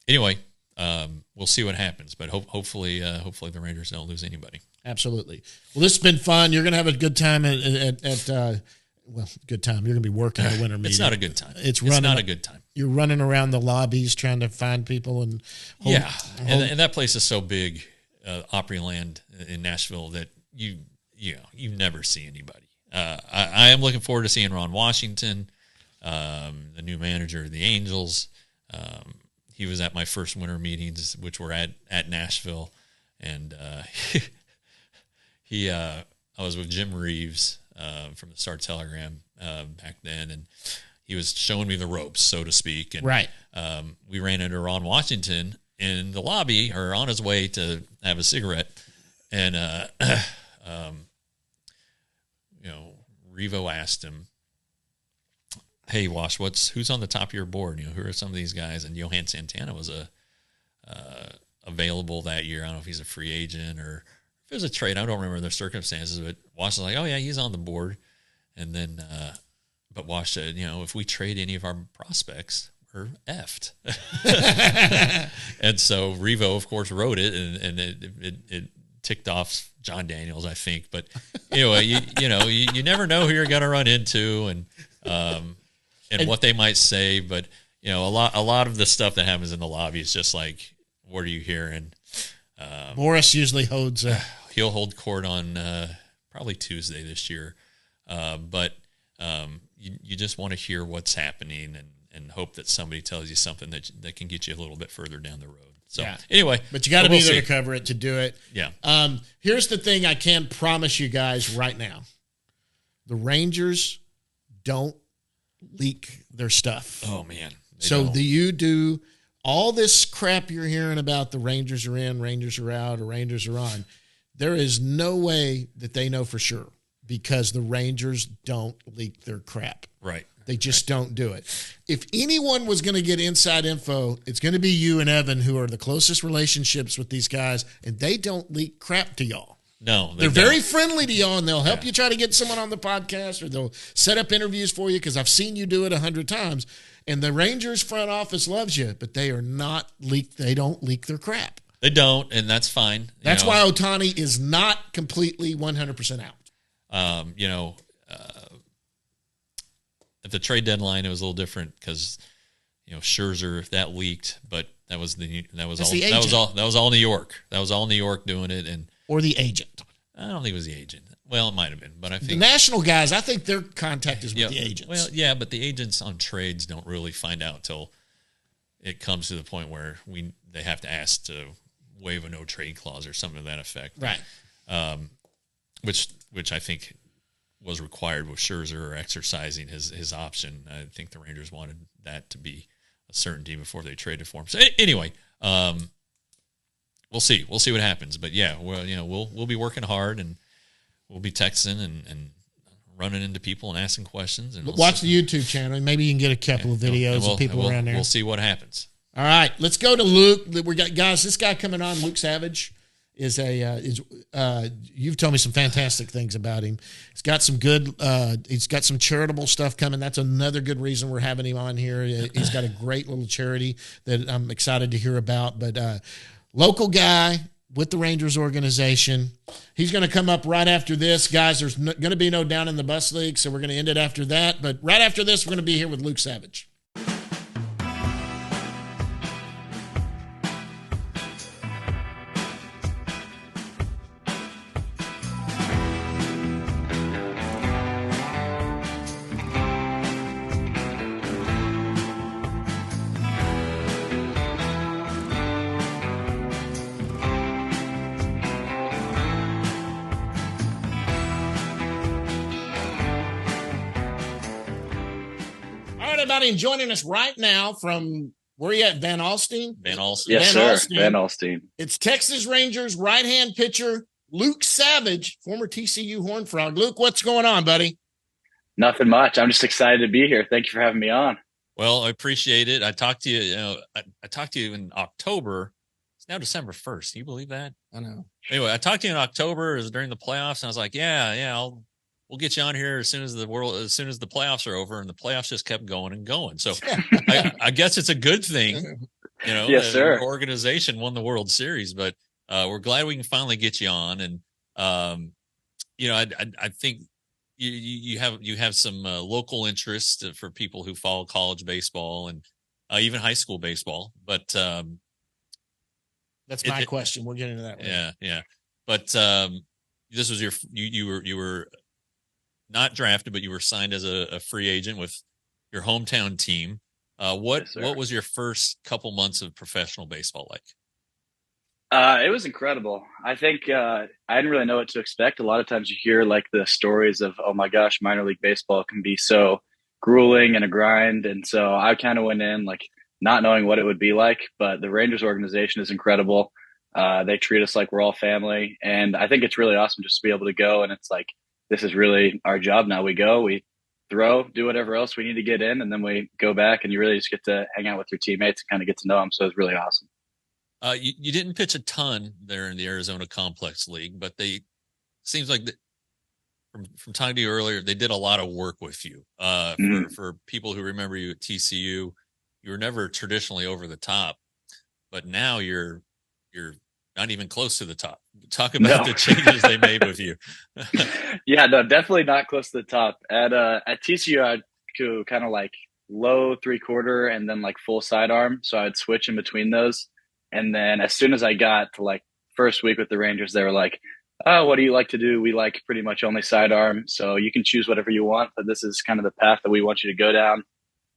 anyway, we'll see what happens. But hopefully the Rangers don't lose anybody. Absolutely. Well, this has been fun. You're going to have a good time at good time. You're going to be working the winter meeting. It's not a good time. It's not a good time. You're running around the lobbies trying to find people and and that place is so big, Opryland in Nashville, that you never see anybody. I am looking forward to seeing Ron Washington, the new manager of the Angels. He was at my first winter meetings, which were at Nashville, and I was with Jim Reeves from the Star Telegram back then, and he was showing me the ropes, so to speak. And right. We ran into Ron Washington in the lobby, or on his way to have a cigarette, and Revo asked him, "Hey, Wash, who's on the top of your board? Who are some of these guys?" And Johan Santana was available that year. I don't know if he's a free agent or if it was a trade. I don't remember the circumstances, but Wash was like, "Oh yeah, he's on the board." And then, but Wash said, "If we trade any of our prospects, we're effed." And so Revo, of course, wrote it, and it ticked off John Daniels, I think. But anyway, you never know who you're going to run into, and what they might say. But a lot of the stuff that happens in the lobby is just like, what are you hearing? Morris usually holds. He'll hold court on probably Tuesday this year, but you just want to hear what's happening and hope that somebody tells you something that can get you a little bit further down the road. So anyway, but you got to be there to cover it, to do it. Yeah. Here's the thing I can promise you guys right now: the Rangers don't leak their stuff. Oh man! You do all this crap you're hearing about the Rangers are in, Rangers are out, or Rangers are on. There is no way that they know for sure, because the Rangers don't leak their crap. Right. They just don't do it. If anyone was going to get inside info, it's going to be you and Evan, who are the closest relationships with these guys, and they don't leak crap to y'all. No, they're very friendly to y'all, and they'll help you try to get someone on the podcast, or they'll set up interviews for you, because I've seen you do it 100 times. And the Rangers front office loves you, but they are not leak. They don't leak their crap. They don't, and that's fine. That's why Ohtani is not completely 100% out. At the trade deadline, it was a little different because, Scherzer, that leaked, but that was all New York. That was all New York doing it, or the agent. I don't think it was the agent. Well, it might have been, but I think the national guys, I think their contact is with the agents. Well, yeah, but the agents on trades don't really find out till it comes to the point where they have to ask to waive a no trade clause or something to that effect. Right. Which I think was required with Scherzer exercising his option. I think the Rangers wanted that to be a certainty before they traded for him. So anyway, we'll see. We'll see what happens. But yeah, we'll be working hard, and we'll be texting and running into people and asking questions. And watch the YouTube channel. Maybe you can get a couple of videos of people around there. We'll see what happens. All right, let's go to Luke. We got guys. This guy coming on, Luke Savage, is you've told me some fantastic things about him. He's got some good. He's got some charitable stuff coming. That's another good reason we're having him on here. He's got a great little charity that I'm excited to hear about. But local guy with the Rangers organization. He's going to come up right after this. Guys, there's going to be no Down in the Bus League, so we're going to end it after that. But right after this, we're going to be here with Luke Savage. And joining us right now from where are you at? Van Alstyne? Van Alstyne. Yes, Van sir. Van Alstyne. It's Texas Rangers right-hand pitcher Luke Savage, former TCU Horned Frog. Luke, what's going on, buddy? Nothing much. I'm just excited to be here. Thank you for having me on. Well, I appreciate it. I talked to you. I talked to you in October. It's now December 1st. Can you believe that? I know. Anyway, I talked to you in October. It was during the playoffs, and I was like, "Yeah, we'll get you on here as soon as the playoffs are over." And the playoffs just kept going and going. So I guess it's a good thing, Yes, sir. Your organization won the World Series, but we're glad we can finally get you on. And I think you have some local interest for people who follow college baseball and even high school baseball. But that's my question. We'll get into that. Yeah. But this was you were not drafted, but you were signed as a free agent with your hometown team. What was your first couple months of professional baseball like? It was incredible. I think I didn't really know what to expect. A lot of times you hear like the stories of, oh my gosh, minor league baseball can be so grueling and a grind. And so I kind of went in like not knowing what it would be like, but the Rangers organization is incredible. They treat us like we're all family. And I think it's really awesome just to be able to go. And it's like, this is really our job now. We go, we throw, do whatever else we need to get in, and then we go back and you really just get to hang out with your teammates and kind of get to know them. So it's really awesome. You didn't pitch a ton there in the Arizona Complex League, but seems like from talking to you earlier, they did a lot of work with you. For people who remember you at TCU, you were never traditionally over the top, but now you're not even close to the top. Talk about the changes they made with you. Yeah, no, definitely not close to the top. At TCU, I'd go kind of like low 3/4 and then like full sidearm. So I'd switch in between those. And then as soon as I got to like first week with the Rangers, they were like, "Oh, what do you like to do? We like pretty much only sidearm. So you can choose whatever you want, but this is kind of the path that we want you to go down."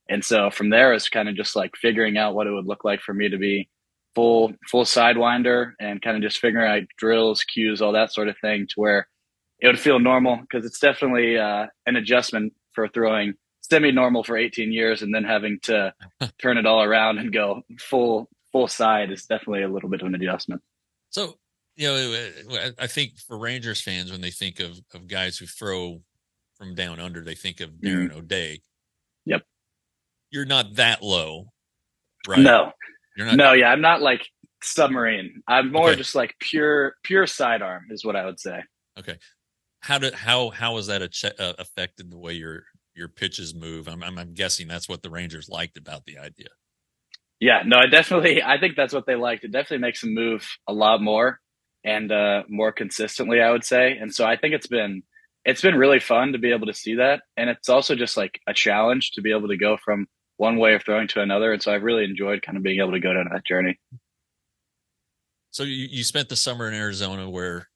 And so from there, it's kind of just like figuring out what it would look like for me to be full sidewinder and kind of just figuring out drills, cues, all that sort of thing to where it would feel normal, because it's definitely an adjustment for throwing semi-normal for 18 years and then having to turn it all around and go full side is definitely a little bit of an adjustment. So, I think for Rangers fans, when they think of guys who throw from down under, they think of Darren O'Day. Yep. You're not that low, right? No. You're not. No, yeah, I'm not like submarine. I'm more just like pure sidearm is what I would say. Okay. How has that affected the way your pitches move? I'm guessing that's what the Rangers liked about the idea. Yeah, no, I think that's what they liked. It definitely makes them move a lot more and more consistently, I would say. And so I think it's been really fun to be able to see that. And it's also just like a challenge to be able to go from one way of throwing to another. And so I've really enjoyed kind of being able to go down that journey. So you spent the summer in Arizona, where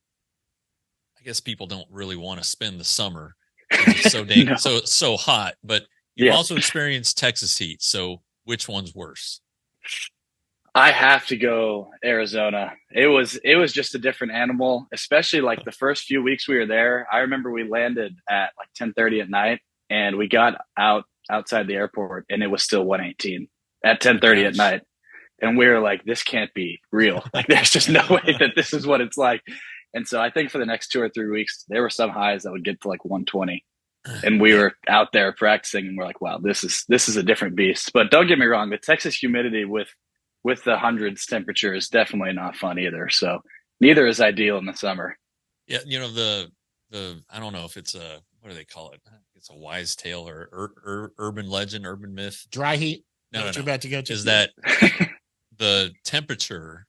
I guess people don't really want to spend the summer. It's so so hot, but you've also experienced Texas heat. So which one's worse? I have to go Arizona. It was just a different animal, especially like the first few weeks we were there. I remember we landed at like 10:30 at night and we got outside the airport and it was still 118 at 10:30 at night. And we were like, this can't be real. Like, there's just no way that this is what it's like. And so I think for the next 2 or 3 weeks, there were some highs that would get to like 120. And we were out there practicing, and we're like, wow, this is a different beast. But don't get me wrong, the Texas humidity with the hundreds temperature is definitely not fun either. So neither is ideal in the summer. Yeah, the I don't know if it's what do they call it? It's a wise tale or urban legend, urban myth. Dry heat. No, You're about to go to is that the temperature?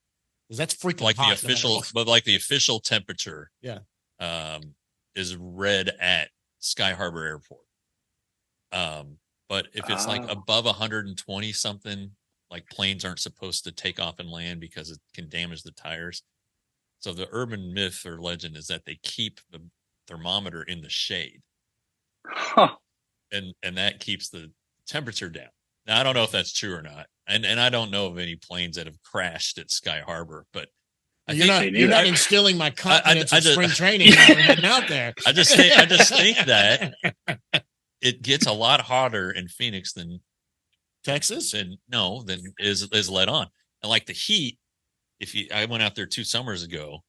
That's freaking like hot, the official, but like the official temperature, yeah, is read at Sky Harbor Airport. But if it's like above 120 something, like planes aren't supposed to take off and land because it can damage the tires. So the urban myth or legend is that they keep the thermometer in the shade, and that keeps the temperature down. Now I don't know if that's true or not, and I don't know of any planes that have crashed at Sky Harbor, but you're not instilling my confidence in spring training when we're heading out there. I just think that it gets a lot hotter in Phoenix than Texas, than is let on. And like the heat, I went out there 2 summers ago,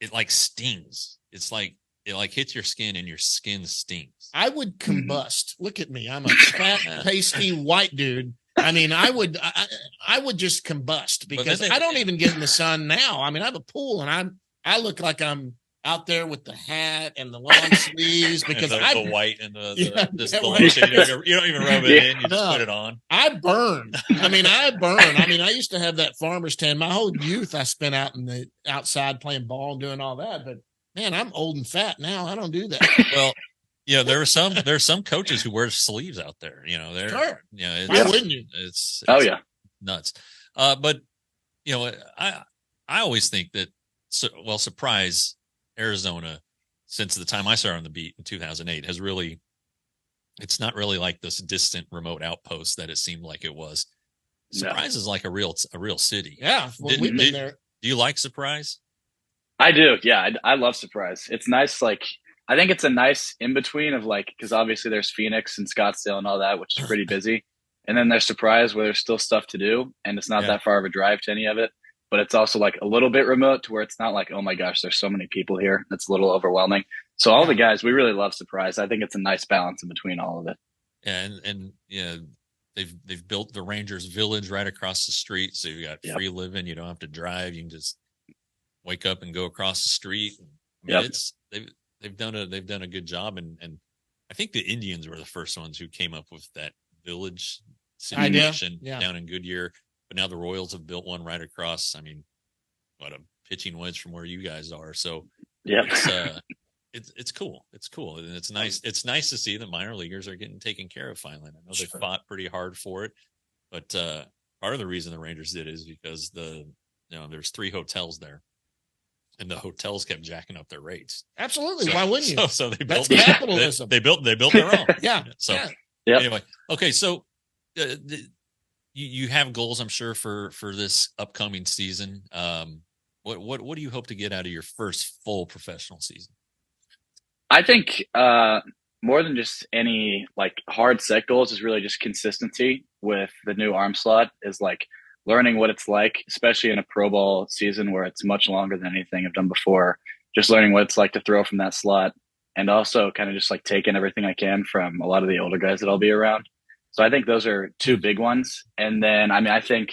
it like stings. It's like it like hits your skin and your skin stings. I would combust. Look at me. I'm a fat, pasty white dude. I mean, I would just combust because I don't even get in the sun now. I mean, I have a pool and I look like I'm out there with the hat and the long sleeves because the white and the distillation. You don't even rub it in. You just put it on. I burn. I mean, I used to have that farmer's tan. My whole youth I spent out in the outside playing ball and doing all that. But man, I'm old and fat now. I don't do that. Well, there's some coaches who wear sleeves out there. They're sure. Why wouldn't you? It's nuts. But I always think that Surprise Arizona, since the time I started on the beat in 2008, it's not really like this distant remote outpost that it seemed like it was. Surprise is like a real city. Yeah. We've been there. Do you like Surprise? I do. Yeah. I love Surprise. It's nice. Like, I think it's a nice in between of like, cause obviously there's Phoenix and Scottsdale and all that, which is pretty busy. And then there's Surprise where there's still stuff to do. And it's not that far of a drive to any of it. But it's also like a little bit remote to where it's not like, oh my gosh, there's so many people here. It's a little overwhelming. So all the guys, we really love Surprise. I think it's a nice balance in between all of it. Yeah, and they've built the Rangers Village right across the street, so you got free living. You don't have to drive. You can just wake up and go across the street. I mean, they've done a good job, and I think the Indians were the first ones who came up with that village situation down in Goodyear. But now the Royals have built one right across. I mean, what a pitching wedge from where you guys are. So it's cool. It's cool. And it's nice. It's nice to see the minor leaguers are getting taken care of finally. I know they fought pretty hard for it, but part of the reason the Rangers did is because there's 3 hotels there, and the hotels kept jacking up their rates. Absolutely. Why wouldn't you? So they built capitalism. They built their own. Anyway, okay. So you have goals, I'm sure, for this upcoming season. What do you hope to get out of your first full professional season? I think more than just any like hard set goals is really just consistency with the new arm slot, is like learning what it's like, especially in a pro ball season where it's much longer than anything I've done before. Just learning what it's like to throw from that slot, and also kind of just like taking everything I can from a lot of the older guys that I'll be around. So I think those are 2 big ones. And then, I mean, I think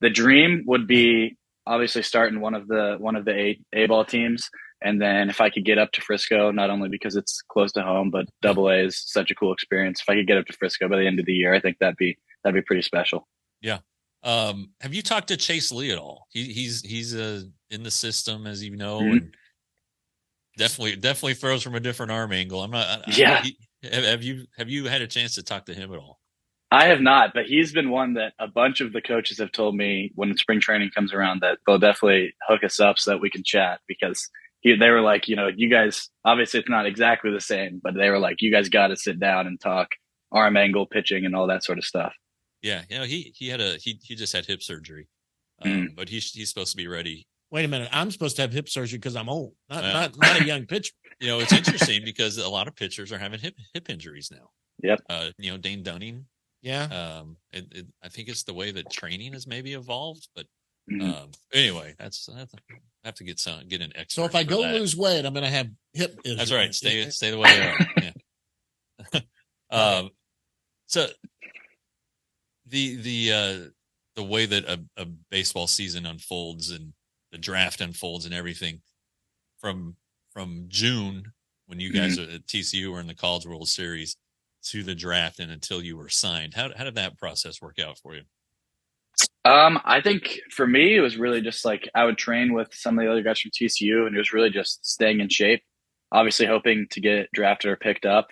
the dream would be obviously starting one of the A-ball teams. And then if I could get up to Frisco, not only because it's close to home, but AA is such a cool experience. If I could get up to Frisco by the end of the year, I think that'd be pretty special. Yeah. Have you talked to Chase Lee at all? He's in the system, as you know, and definitely throws from a different arm angle. Have you had a chance to talk to him at all? I have not, but he's been one that a bunch of the coaches have told me when spring training comes around that they'll definitely hook us up so that we can chat, because they were like, you guys, obviously it's not exactly the same, but they were like, you guys got to sit down and talk arm angle, pitching, and all that sort of stuff. Yeah. He just had hip surgery, but he's supposed to be ready. Wait a minute. I'm supposed to have hip surgery because I'm old, not a young pitcher. It's interesting because a lot of pitchers are having hip injuries now. Yep. Dane Dunning Yeah. I think it's the way that training has maybe evolved, but Mhm. anyway, I have to get an expert. So if I for go that. lose weight, I'm going to have hip issues. That's right. Stay the way you are. Yeah. So the way that a baseball season unfolds and the draft unfolds and everything from June when you guys are at TCU or in the College World Series to the draft and until you were signed, how did that process work out for you? I think for me, it was really just like I would train with some of the other guys from TCU, and it was really just staying in shape. Obviously, hoping to get drafted or picked up.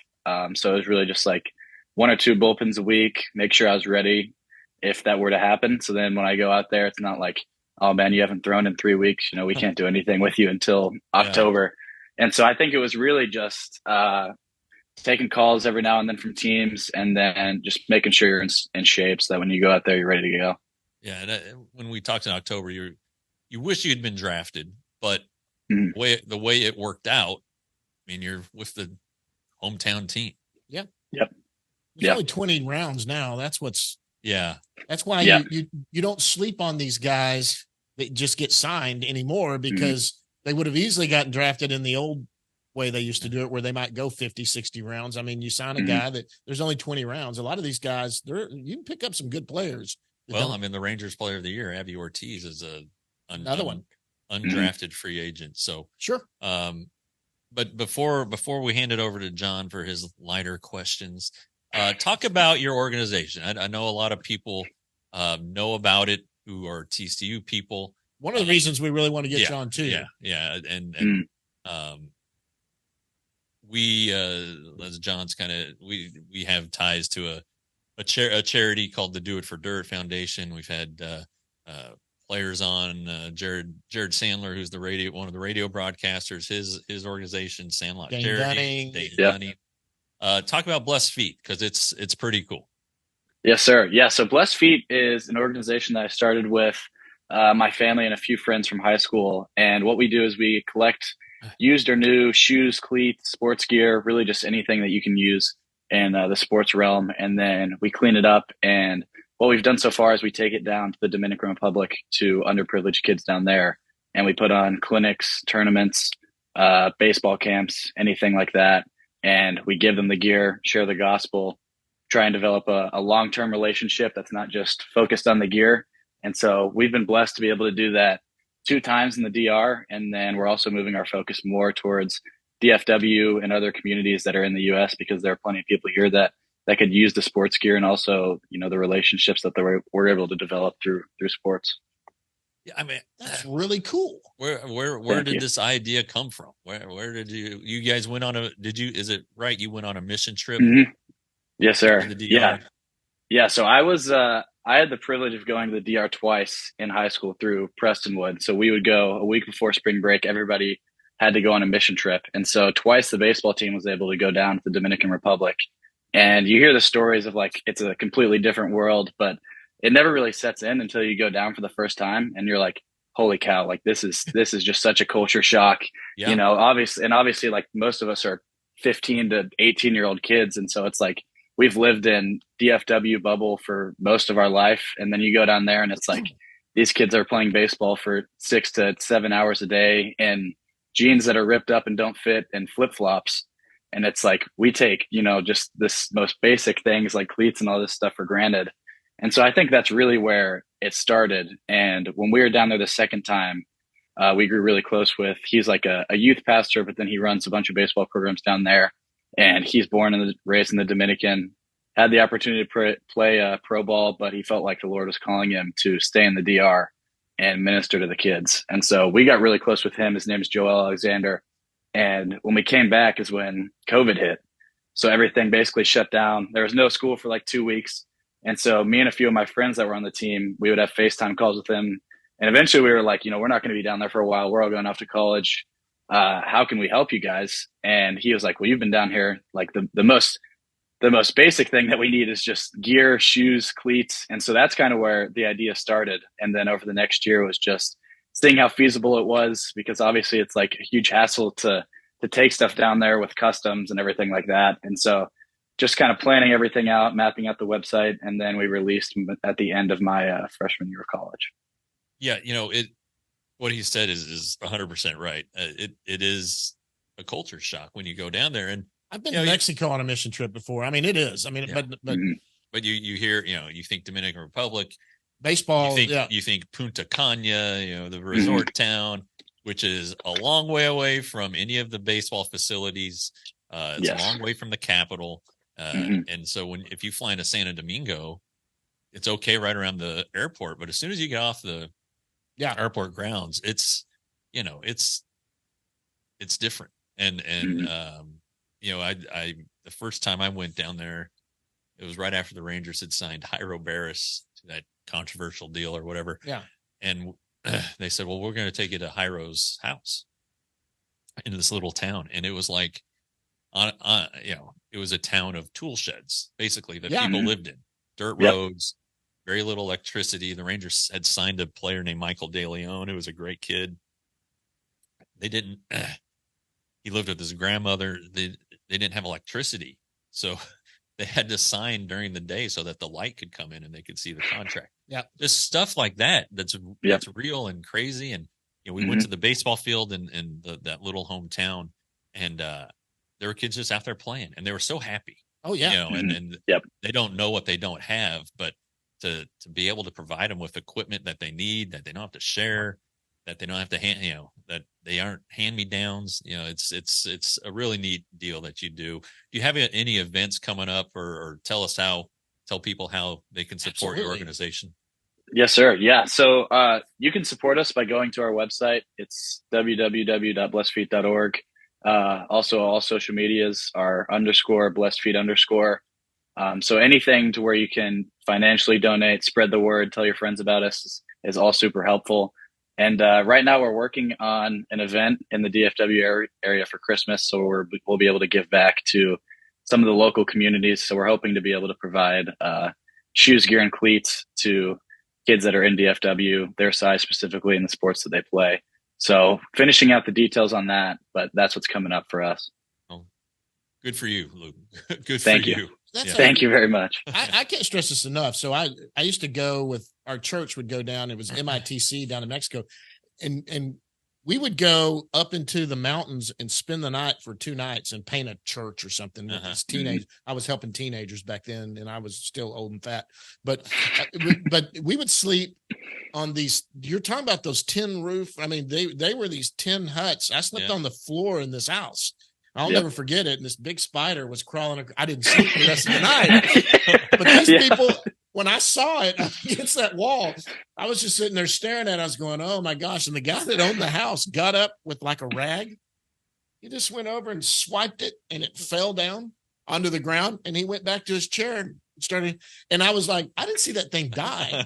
So it was really just like 1 or 2 bullpens a week, make sure I was ready if that were to happen. So then when I go out there, it's not like, oh man, you haven't thrown in 3 weeks. We can't do anything with you until October. And so I think it was really just taking calls every now and then from teams, and then just making sure you're in shape so that when you go out there, you're ready to go. Yeah, and when we talked in October, you wish you'd been drafted, but Mhm. the way it worked out, I mean, you're with the hometown team. Yep. Yep. There's only 20 rounds now. That's why Yeah. you don't sleep on these guys that just get signed anymore, because they would have easily gotten drafted in the old way they used to do it, where they might go 50, 60 rounds. I mean, you sign a guy that there's only 20 rounds. A lot of these guys, you can pick up some good players. Well, I mean, the Rangers Player of the Year, Abby Ortiz, is another one, undrafted free agent. So sure. But before we hand it over to John for his lighter questions, talk about your organization. I know a lot of people know about it who are TCU people. One of the reasons we really want to get you on too. Yeah, and we, as John's we have ties to a charity called the Do It for Dirt Foundation. We've had players on, Jared Sandler, who's one of the radio broadcasters, his organization, Sandlot Dane Charity. Dunning. Dunning. Talk about Blessed Feet, because it's pretty cool. Yes, sir. Yeah. So Blessed Feet is an organization that I started with my family and a few friends from high school. And what we do is we collect used or new shoes, cleats, sports gear, really just anything that you can use in the sports realm. And then we clean it up. And what we've done so far is we take it down to the Dominican Republic to underprivileged kids down there. And we put on clinics, tournaments, baseball camps, anything like that. And we give them the gear, share the gospel, try and develop a long-term relationship that's not just focused on the gear. And so we've been blessed to be able to do that 2 times in the DR. And then we're also moving our focus more towards DFW and other communities that are in the US, because there are plenty of people here that could use the sports gear, and also, the relationships that we're able to develop through sports. Yeah, I mean, that's really cool. Where did this idea come from? Where did you guys went on is it right? You went on a mission trip? Mm-hmm. Yes, sir. Yeah. So I had the privilege of going to the DR twice in high school through Prestonwood. So we would go a week before spring break. Everybody had to go on a mission trip. And so twice the baseball team was able to go down to the Dominican Republic. And you hear the stories of like, it's a completely different world, but it never really sets in until you go down for the first time. And you're like, holy cow, like this is just such a culture shock, obviously like most of us are 15 to 18-year-old kids. And so it's like, we've lived in DFW bubble for most of our life. And then you go down there and it's like, these kids are playing baseball for 6 to 7 hours a day in jeans that are ripped up and don't fit and flip-flops. And it's like, we take, just this most basic things like cleats and all this stuff for granted. And so I think that's really where it started. And when we were down there the second time, we grew really close with, he's like a youth pastor, but then he runs a bunch of baseball programs down there. And he's born and raised in the Dominican, had the opportunity to play pro ball, but he felt like the Lord was calling him to stay in the DR and minister to the kids. And so we got really close with him. His name is Joel Alexander. And when we came back is when COVID hit. So everything basically shut down. There was no school for like 2 weeks. And so me and a few of my friends that were on the team, we would have FaceTime calls with him. And eventually we were like, we're not going to be down there for a while. We're all going off to college. How can we help you guys? And he was like, well, you've been down here. Like the most basic thing that we need is just gear, shoes, cleats. And so that's kind of where the idea started. And then over the next year was just seeing how feasible it was, because obviously it's like a huge hassle to take stuff down there with customs and everything like that. And so just kind of planning everything out, mapping out the website, and then we released at the end of my freshman year of college. Yeah, what he said is 100% right. It is a culture shock when you go down there, and I've been to Mexico on a mission trip before. I mean, it is. I mean, yeah. but but you hear, you think Dominican Republic, baseball. You think Punta Cana, the resort town, which is a long way away from any of the baseball facilities. It's a long way from the capital. And so if you fly into Santo Domingo, it's okay right around the airport. But as soon as you get off the airport grounds, it's different. And I the first time I went down there, it was right after the Rangers had signed Jairo Barris to that controversial deal or whatever. Yeah. And they said, well, we're going to take you to Jairo's house in this little town. And it was like, it was a town of tool sheds, basically, that people lived in. Dirt roads, very little electricity. The Rangers had signed a player named Michael De Leon, who was a great kid. They didn't, he lived with his grandmother. They didn't have electricity. So they had to sign during the day so that the light could come in and they could see the contract. Yeah. Just stuff like that. That's real and crazy. And, we went to the baseball field in that little hometown, and there were kids just out there playing, and they were so happy. Oh yeah. And they don't know what they don't have, but to be able to provide them with equipment that they need, that they don't have to share, that they don't have to that they aren't hand-me-downs. It's a really neat deal that you do. Do you have any events coming up, or tell people how they can support your organization? Yes, sir. Yeah. So you can support us by going to our website. It's www.blessedfeet.org. Also, all social medias are _blessedfeet_. So anything to where you can financially donate, spread the word, tell your friends about us is all super helpful. And right now we're working on an event in the DFW area for Christmas. So we'll be able to give back to some of the local communities. So we're hoping to be able to provide shoes, gear, and cleats to kids that are in DFW, their size specifically in the sports that they play. So finishing out the details on that, but that's what's coming up for us. Oh, good for you, Luke. Good Thank for you. Thank you very much. I can't stress this enough. So I used to go with our church would go down. It was MITC down in Mexico. And we would go up into the mountains and spend the night for 2 nights and paint a church or something with these teenagers. I was helping teenagers back then, and I was still old and fat. But we would sleep on these. You're talking about those tin roof. I mean, they were these tin huts. I slept on the floor in this house. I'll never forget it. And this big spider was crawling. I didn't sleep the rest of the night. But these people, when I saw it against that wall, I was just sitting there staring at it. I was going, oh my gosh. And the guy that owned the house got up with like a rag. He just went over and swiped it, and it fell down onto the ground. And he went back to his chair and started. And I was like, I didn't see that thing die.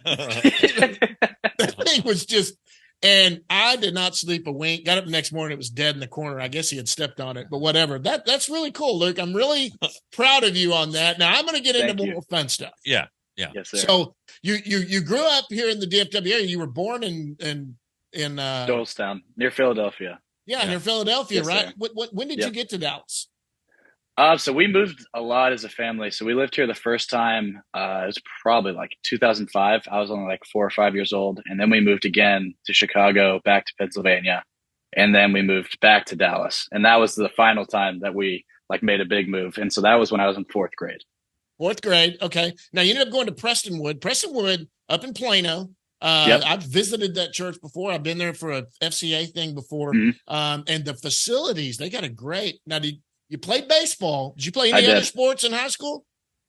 That thing was just. And I did not sleep a wink. Got up the next morning, it was dead in the corner. I guess he had stepped on it, but whatever. That's really cool, Luke. I'm really proud of you on that. Now I'm going to get into more fun stuff. Yeah. Yes, sir. So you grew up here in the DFW area. You were born in Doylestown, near Philadelphia. Yeah, near Philadelphia, yes, right? When did you get to Dallas? So we moved a lot as a family. So we lived here the first time, it was probably like 2005. I was only like 4 or 5 years old. And then we moved again to Chicago, back to Pennsylvania. And then we moved back to Dallas. And that was the final time that we like made a big move. And so that was when I was in 4th grade. 4th grade. Okay. Now you ended up going to Prestonwood up in Plano. I've visited that church before. I've been there for a FCA thing before. And the facilities, they got a great, now you played baseball. Did you play any other sports in high school?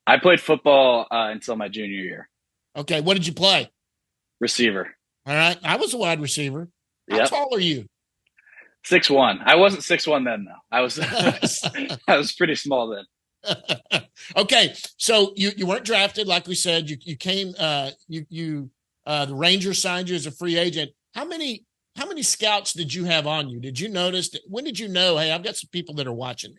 I played football until my junior year. Okay. What did you play? Receiver. All right. I was a wide receiver. How tall are you? 6'1". I wasn't 6'1" then, though. I was pretty small then. Okay. So you weren't drafted, like we said. You came. The Rangers signed you as a free agent. How many scouts did you have on you? Did you notice when did you know, hey, I've got some people that are watching me?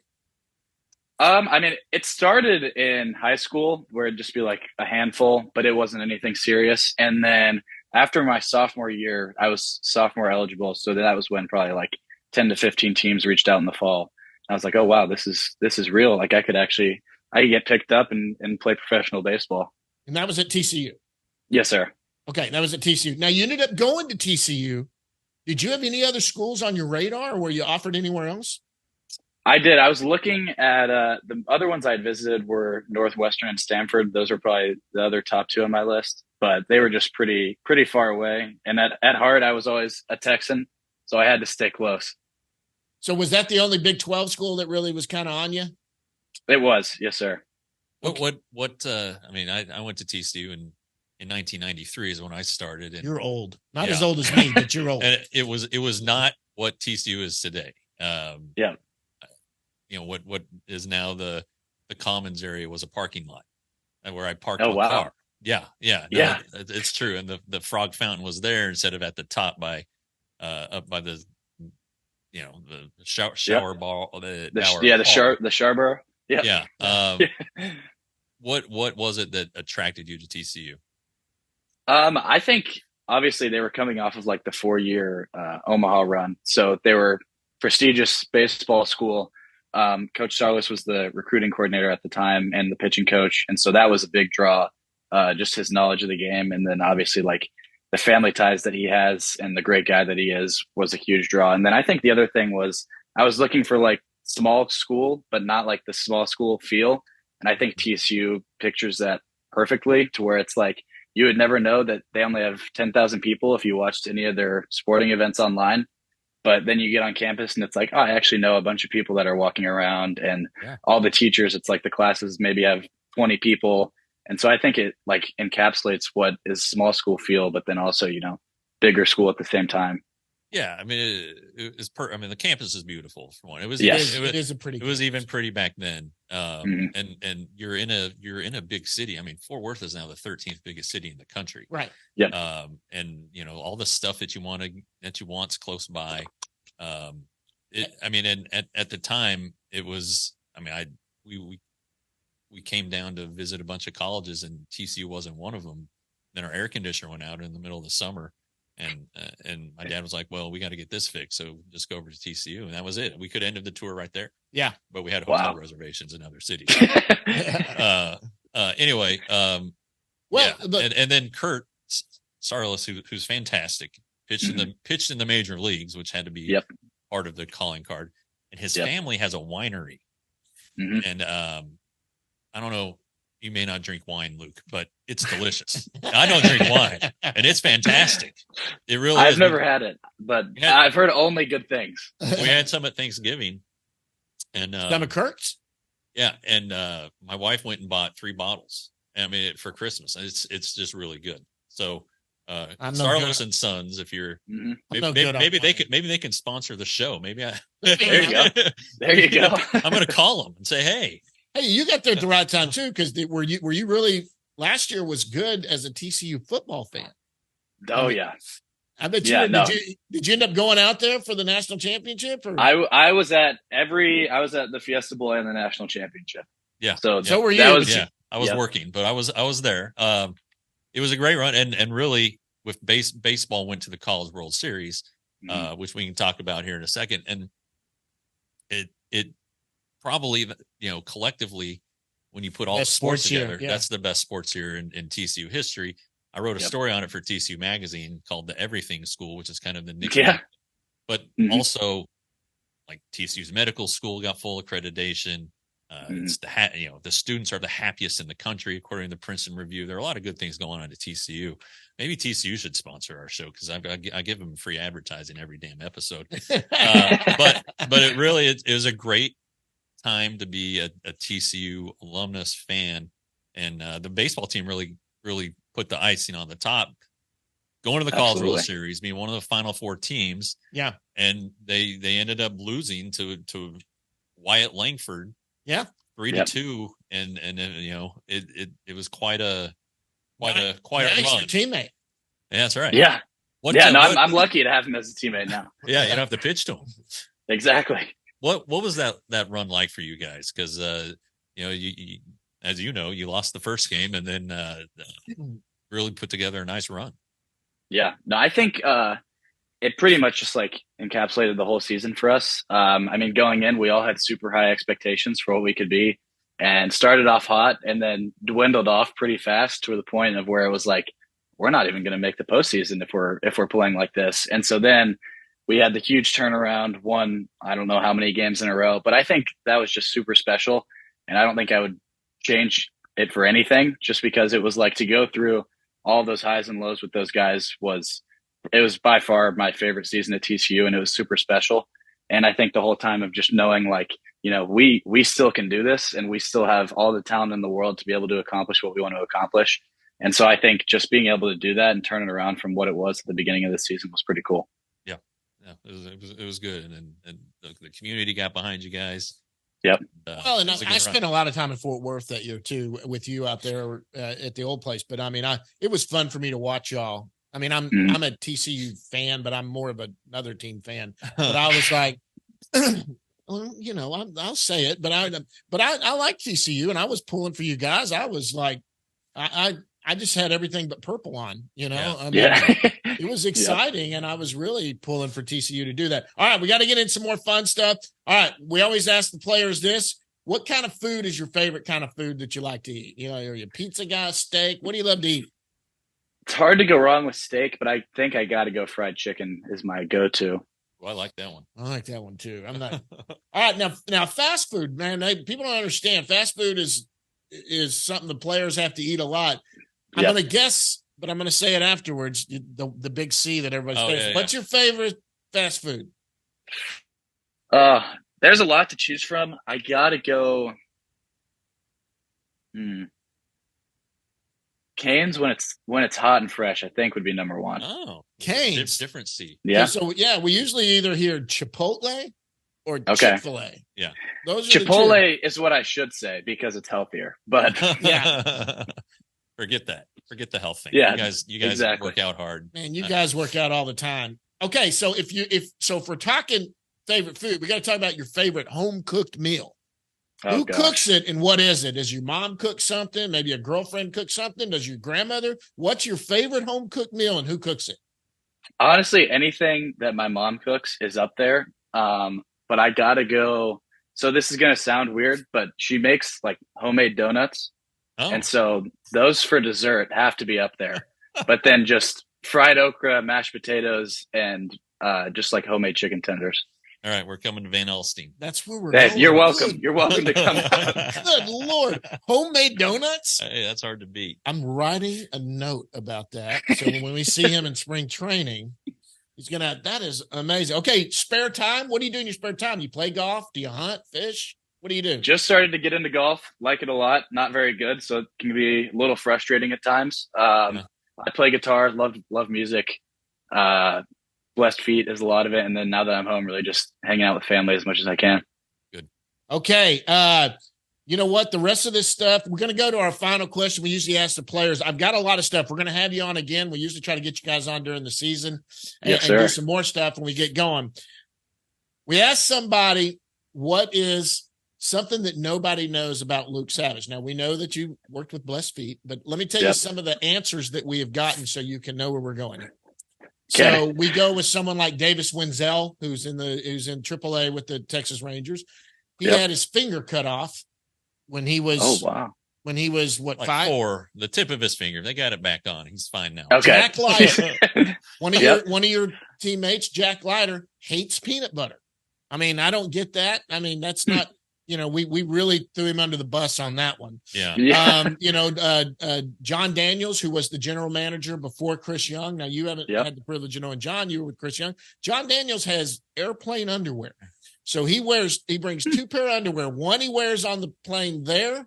I mean, it started in high school where it'd just be like a handful, but it wasn't anything serious. And then after my sophomore year, I was sophomore eligible. So that was when probably like 10 to 15 teams reached out in the fall. I was like, oh, wow, this is real. Like I could actually I could get picked up and play professional baseball. And that was at TCU. Yes, sir. Okay, that was at TCU. Now you ended up going to TCU. Did you have any other schools on your radar, or were you offered anywhere else? I did. I was looking at the other ones I had visited were Northwestern and Stanford. Those were probably the other top two on my list, but they were just pretty far away. And at heart, I was always a Texan, so I had to stay close. So was that the only Big 12 school that really was kind of on you? It was, yes, sir. What? I mean, I went to TCU in 1993 is when I started. And you're old, not as old as me, but you're old. And it was not what TCU is today. Yeah. You know, what is now the Commons area was a parking lot where I parked my car. Yeah. No, yeah. It's true. And the frog fountain was there instead of at the top by up by the, you know, the shower ball. The Sharborough. Yeah. Yeah. What was it that attracted you to TCU? I think obviously they were coming off of like the 4-year Omaha run. So they were prestigious baseball school. Coach Sarlis was the recruiting coordinator at the time and the pitching coach. And so that was a big draw, just his knowledge of the game. And then obviously like the family ties that he has and the great guy that he is was a huge draw. And then I think the other thing was I was looking for like small school, but not like the small school feel. And I think TCU pictures that perfectly to where it's like, you would never know that they only have 10,000 people if you watched any of their sporting events online. But then you get on campus and it's like, oh, I actually know a bunch of people that are walking around and all the teachers, it's like the classes maybe have 20 people. And so I think it like encapsulates what is small school feel, but then also, you know, bigger school at the same time. Yeah. I mean, the campus is beautiful for one. It was even pretty back then. And you're in a big city. I mean, Fort Worth is now the 13th biggest city in the country. Right. Yeah. And you know, all the stuff that you want's close by. I mean, and at the time it was, I mean, we came down to visit a bunch of colleges and TCU wasn't one of them. Then our air conditioner went out in the middle of the summer. And my dad was like, well, we got to get this fixed. So just go over to TCU. And that was it. We could have ended the tour right there. Yeah. But we had hotel reservations in other cities. Anyway. And then Kurt Sarlis, who's fantastic, pitched in the major leagues, which had to be part of the calling card. And his family has a winery. Mm-hmm. And I don't know. You may not drink wine, Luke, but it's delicious. I don't drink wine, and it's fantastic. It really I've never had it, but I've heard only good things. We had some at Thanksgiving. And some of Kurt's? Yeah, and my wife went and bought 3 bottles. I mean, for Christmas. It's just really good. So Sarlis and Sons, if you're maybe they can sponsor the show. Maybe there you go. There you go. I'm going to call them and say, hey, you got there at the right time too, because were you really last year was good as a TCU football fan? Oh yeah, I bet you. Did you end up going out there for the national championship? Or? I was at the Fiesta Bowl and the national championship. Yeah. So were you? I was working, but I was there. It was a great run, and really with baseball went to the College World Series, which we can talk about here in a second, and it probably, you know, collectively, when you put all the sports together, that's the best sports year in TCU history. I wrote a story on it for TCU Magazine called The Everything School, which is kind of the nickname. Yeah. But also, like TCU's medical school got full accreditation. It's the students are the happiest in the country, according to the Princeton Review. There are a lot of good things going on at TCU. Maybe TCU should sponsor our show because I give them free advertising every damn episode. But it really it was a great time to be a TCU alumnus fan, and the baseball team really put the icing on the top, going to the College World Series, being one of the Final Four teams. Yeah, and they ended up losing to Wyatt Langford. Yeah, 3-2, and you know it was quite a run. Teammate. Yeah, that's right. Yeah, I'm lucky to have him as a teammate now. Yeah, you don't have to pitch to him. Exactly. What was that run like for you guys? Because you know, you as you know, you lost the first game and then really put together a nice run. Yeah, no, I think it pretty much just like encapsulated the whole season for us. I mean, going in, we all had super high expectations for what we could be. and started off hot and then dwindled off pretty fast to the point of where it was like, we're not even going to make the postseason if we're playing like this. And so then we had the huge turnaround, won I don't know how many games in a row, but I think that was just super special. And I don't think I would change it for anything, just because it was like to go through all those highs and lows with those guys was by far my favorite season at TCU, and it was super special. And I think the whole time of just knowing like, you know, we still can do this, and we still have all the talent in the world to be able to accomplish what we want to accomplish. And so I think just being able to do that and turn it around from what it was at the beginning of the season was pretty cool. Yeah, it was good, and the community got behind you guys. Yep. Well, and I spent a lot of time in Fort Worth that year too, with you out there at the old place. But I mean, it was fun for me to watch y'all. I mean, I'm a TCU fan, but I'm more of another team fan. But I was like, well, you know, I'll say it, but I like TCU, and I was pulling for you guys. I was like, I just had everything but purple on, you know. Yeah. I mean, it was exciting, and I was really pulling for TCU to do that. All right, we got to get in some more fun stuff. All right, we always ask the players this: what kind of food is your favorite kind of food that you like to eat? You know, are you a pizza guy, steak? What do you love to eat? It's hard to go wrong with steak, but I think I got to go fried chicken is my go-to. Well, I like that one. I like that one too. I'm not. All right, now fast food, man. People don't understand. Fast food is something the players have to eat a lot. I'm going to guess, but I'm going to say it afterwards. The big C that everybody's favorite. What's your favorite fast food? There's a lot to choose from. I got to go. Cane's when it's hot and fresh, I think would be number one. Oh, Cane's, different C. Yeah. So we usually either hear Chipotle or Chick-fil-A. Yeah. Those are Chipotle is what I should say because it's healthier. But yeah. Forget that. Forget the health thing. Yeah, you guys exactly. work out hard. Man, you guys work out all the time. Okay, so if we're talking favorite food, we got to talk about your favorite home cooked meal. Who cooks it, and what is it? Does your mom cook something? Maybe a girlfriend cook something? Does your grandmother? What's your favorite home cooked meal, and who cooks it? Honestly, anything that my mom cooks is up there. But I gotta go. So this is gonna sound weird, but she makes like homemade donuts. Oh. And so those for dessert have to be up there. But then just fried okra, mashed potatoes, and just like homemade chicken tenders. All right, we're coming to Van Alstyne. That's where we're going. You're welcome. Good. You're welcome to come. Good Lord. Homemade donuts? Hey, that's hard to beat. I'm writing a note about that. So when we see him in spring training, that is amazing. Okay, spare time. What do you do in your spare time? You play golf? Do you hunt, fish? What do you do? Just started to get into golf. Like it a lot. Not very good, so it can be a little frustrating at times. I play guitar. Love music. Blessed feet is a lot of it. And then now that I'm home, really just hanging out with family as much as I can. Good. Okay. You know what? The rest of this stuff, we're going to go to our final question. We usually ask the players. I've got a lot of stuff. We're going to have you on again. We usually try to get you guys on during the season and do some more stuff when we get going. We asked somebody, what is something that nobody knows about Luke Savage? Now, we know that you worked with Blessed Feet, but let me tell you some of the answers that we have gotten so you can know where we're going. Okay. So we go with someone like Davis Wenzel, who's in AAA with the Texas Rangers. He had his finger cut off when he was when he was what, like 5? 4, the tip of his finger. They got it back on. He's fine now. Okay. Jack Leiter, one of your teammates, Jack Leiter, hates peanut butter. I mean, I don't get that. I mean, that's not. We really threw him under the bus on that one. Yeah. John Daniels, who was the general manager before Chris Young. Now, you haven't had the privilege of knowing John. You were with Chris Young. John Daniels has airplane underwear. So he brings 2 pair of underwear. One he wears on the plane there,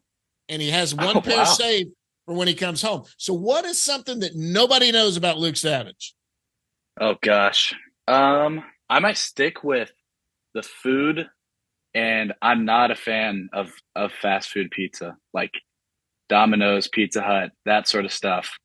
and he has one pair saved for when he comes home. So what is something that nobody knows about Luke Savage? Oh, gosh. I might stick with the food. And I'm not a fan of fast food pizza, like Domino's, Pizza Hut, that sort of stuff.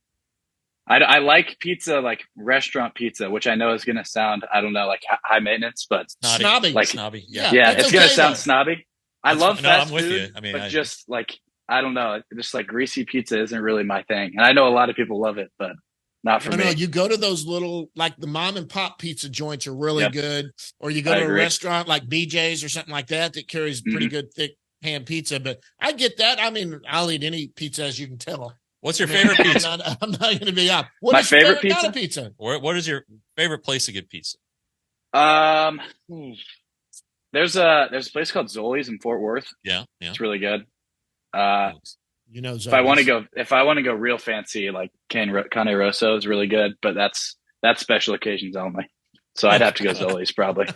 I like pizza, like restaurant pizza, which I know is going to sound, I don't know, like high maintenance, but snobby. Like, snobby. Yeah, it's going to sound snobby. I love fast I'm food, with you. I mean, but just like, I don't know, just like greasy pizza isn't really my thing. And I know a lot of people love it, but not for me. No, you go to those little, like the mom and pop pizza joints are really good. Or you go to a restaurant like BJ's or something like that carries pretty good thick ham pizza, but I get that. I mean, I'll eat any pizza, as you can tell. What's your favorite pizza? I'm not going to be up. What My is your favorite kind of pizza? What is your favorite place to get pizza? There's a place called Zoli's in Fort Worth. Yeah. It's really good. You know, if I want to go real fancy, like Cane Rosso is really good, but that's special occasions only. So I'd have to go Zoli's probably.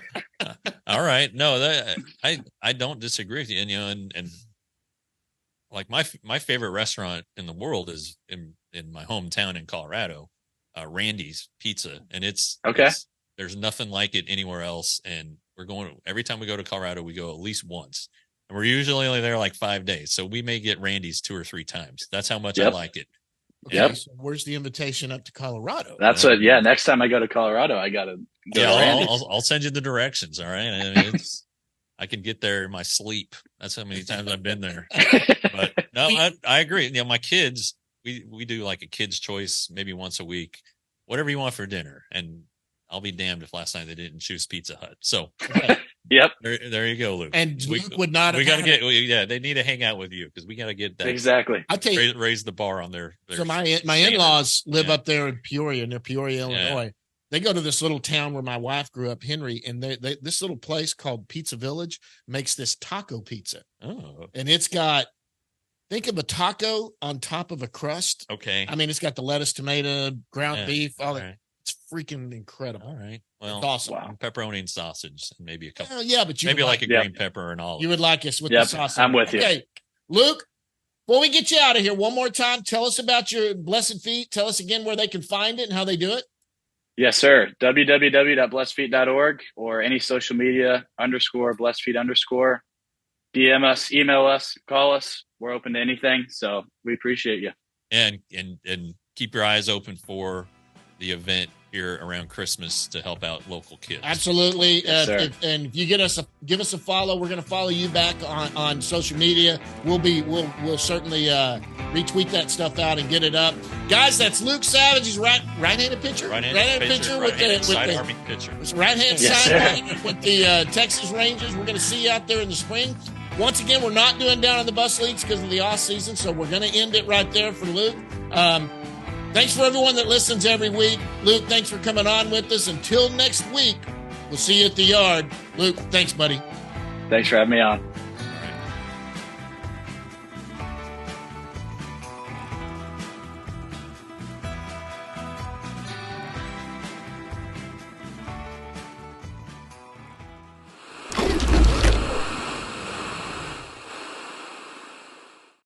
All right. No, I don't disagree with you. And, you know, and like my favorite restaurant in the world is in my hometown in Colorado, Randy's Pizza. And it's there's nothing like it anywhere else. And every time we go to Colorado, we go at least once. And we're usually only there like 5 days. So we may get Randy's 2 or 3 times. That's how much I like it. Okay, yep. So where's the invitation up to Colorado? That's what. Yeah, next time I go to Colorado, I gotta go. Yeah, I'll send you the directions. All right, I mean, I can get there in my sleep. That's how many times I've been there. But no, I agree. You know, my kids, we do like a kid's choice maybe once a week, whatever you want for dinner, and I'll be damned if last night they didn't choose Pizza Hut. So. Okay. Yep. There you go, Luke. And Luke would not. We got to get. Yeah, they need to hang out with you because we got to get that exactly. I tell you, raise the bar on their so my in-laws live up there in Peoria, near Peoria, Illinois. Yeah. They go to this little town where my wife grew up, Henry, and they this little place called Pizza Village makes this taco pizza. Oh, and it's got. Think of a taco on top of a crust. Okay. I mean, it's got the lettuce, tomato, ground beef, all that. Right. It's freaking incredible. All right. Well, it's awesome. Wow. Pepperoni and sausage, and maybe a couple. But you maybe like a green pepper and olive. You would like us with the sausage. I'm with you. Okay, Luke. Before we get you out of here, one more time, tell us about your Blessed Feet. Tell us again where they can find it and how they do it. Yes, sir. www.blessedfeet.org or any social media _blessedfeet_. DM us, email us, call us. We're open to anything. So we appreciate you. And keep your eyes open for the event here around Christmas to help out local kids. Absolutely. Yes, and if you give us a follow, we're going to follow you back on social media. We'll certainly retweet that stuff out and get it up. Guys, that's Luke Savage. He's right-handed pitcher. Right-handed pitcher with the sidearming pitcher. Right-hand side with the Texas Rangers. We're going to see you out there in the spring. Once again, we're not doing Down in the Bus Leagues because of the off season, so we're going to end it right there for Luke. Thanks for everyone that listens every week. Luke, thanks for coming on with us. Until next week, we'll see you at the yard. Luke, thanks, buddy. Thanks for having me on.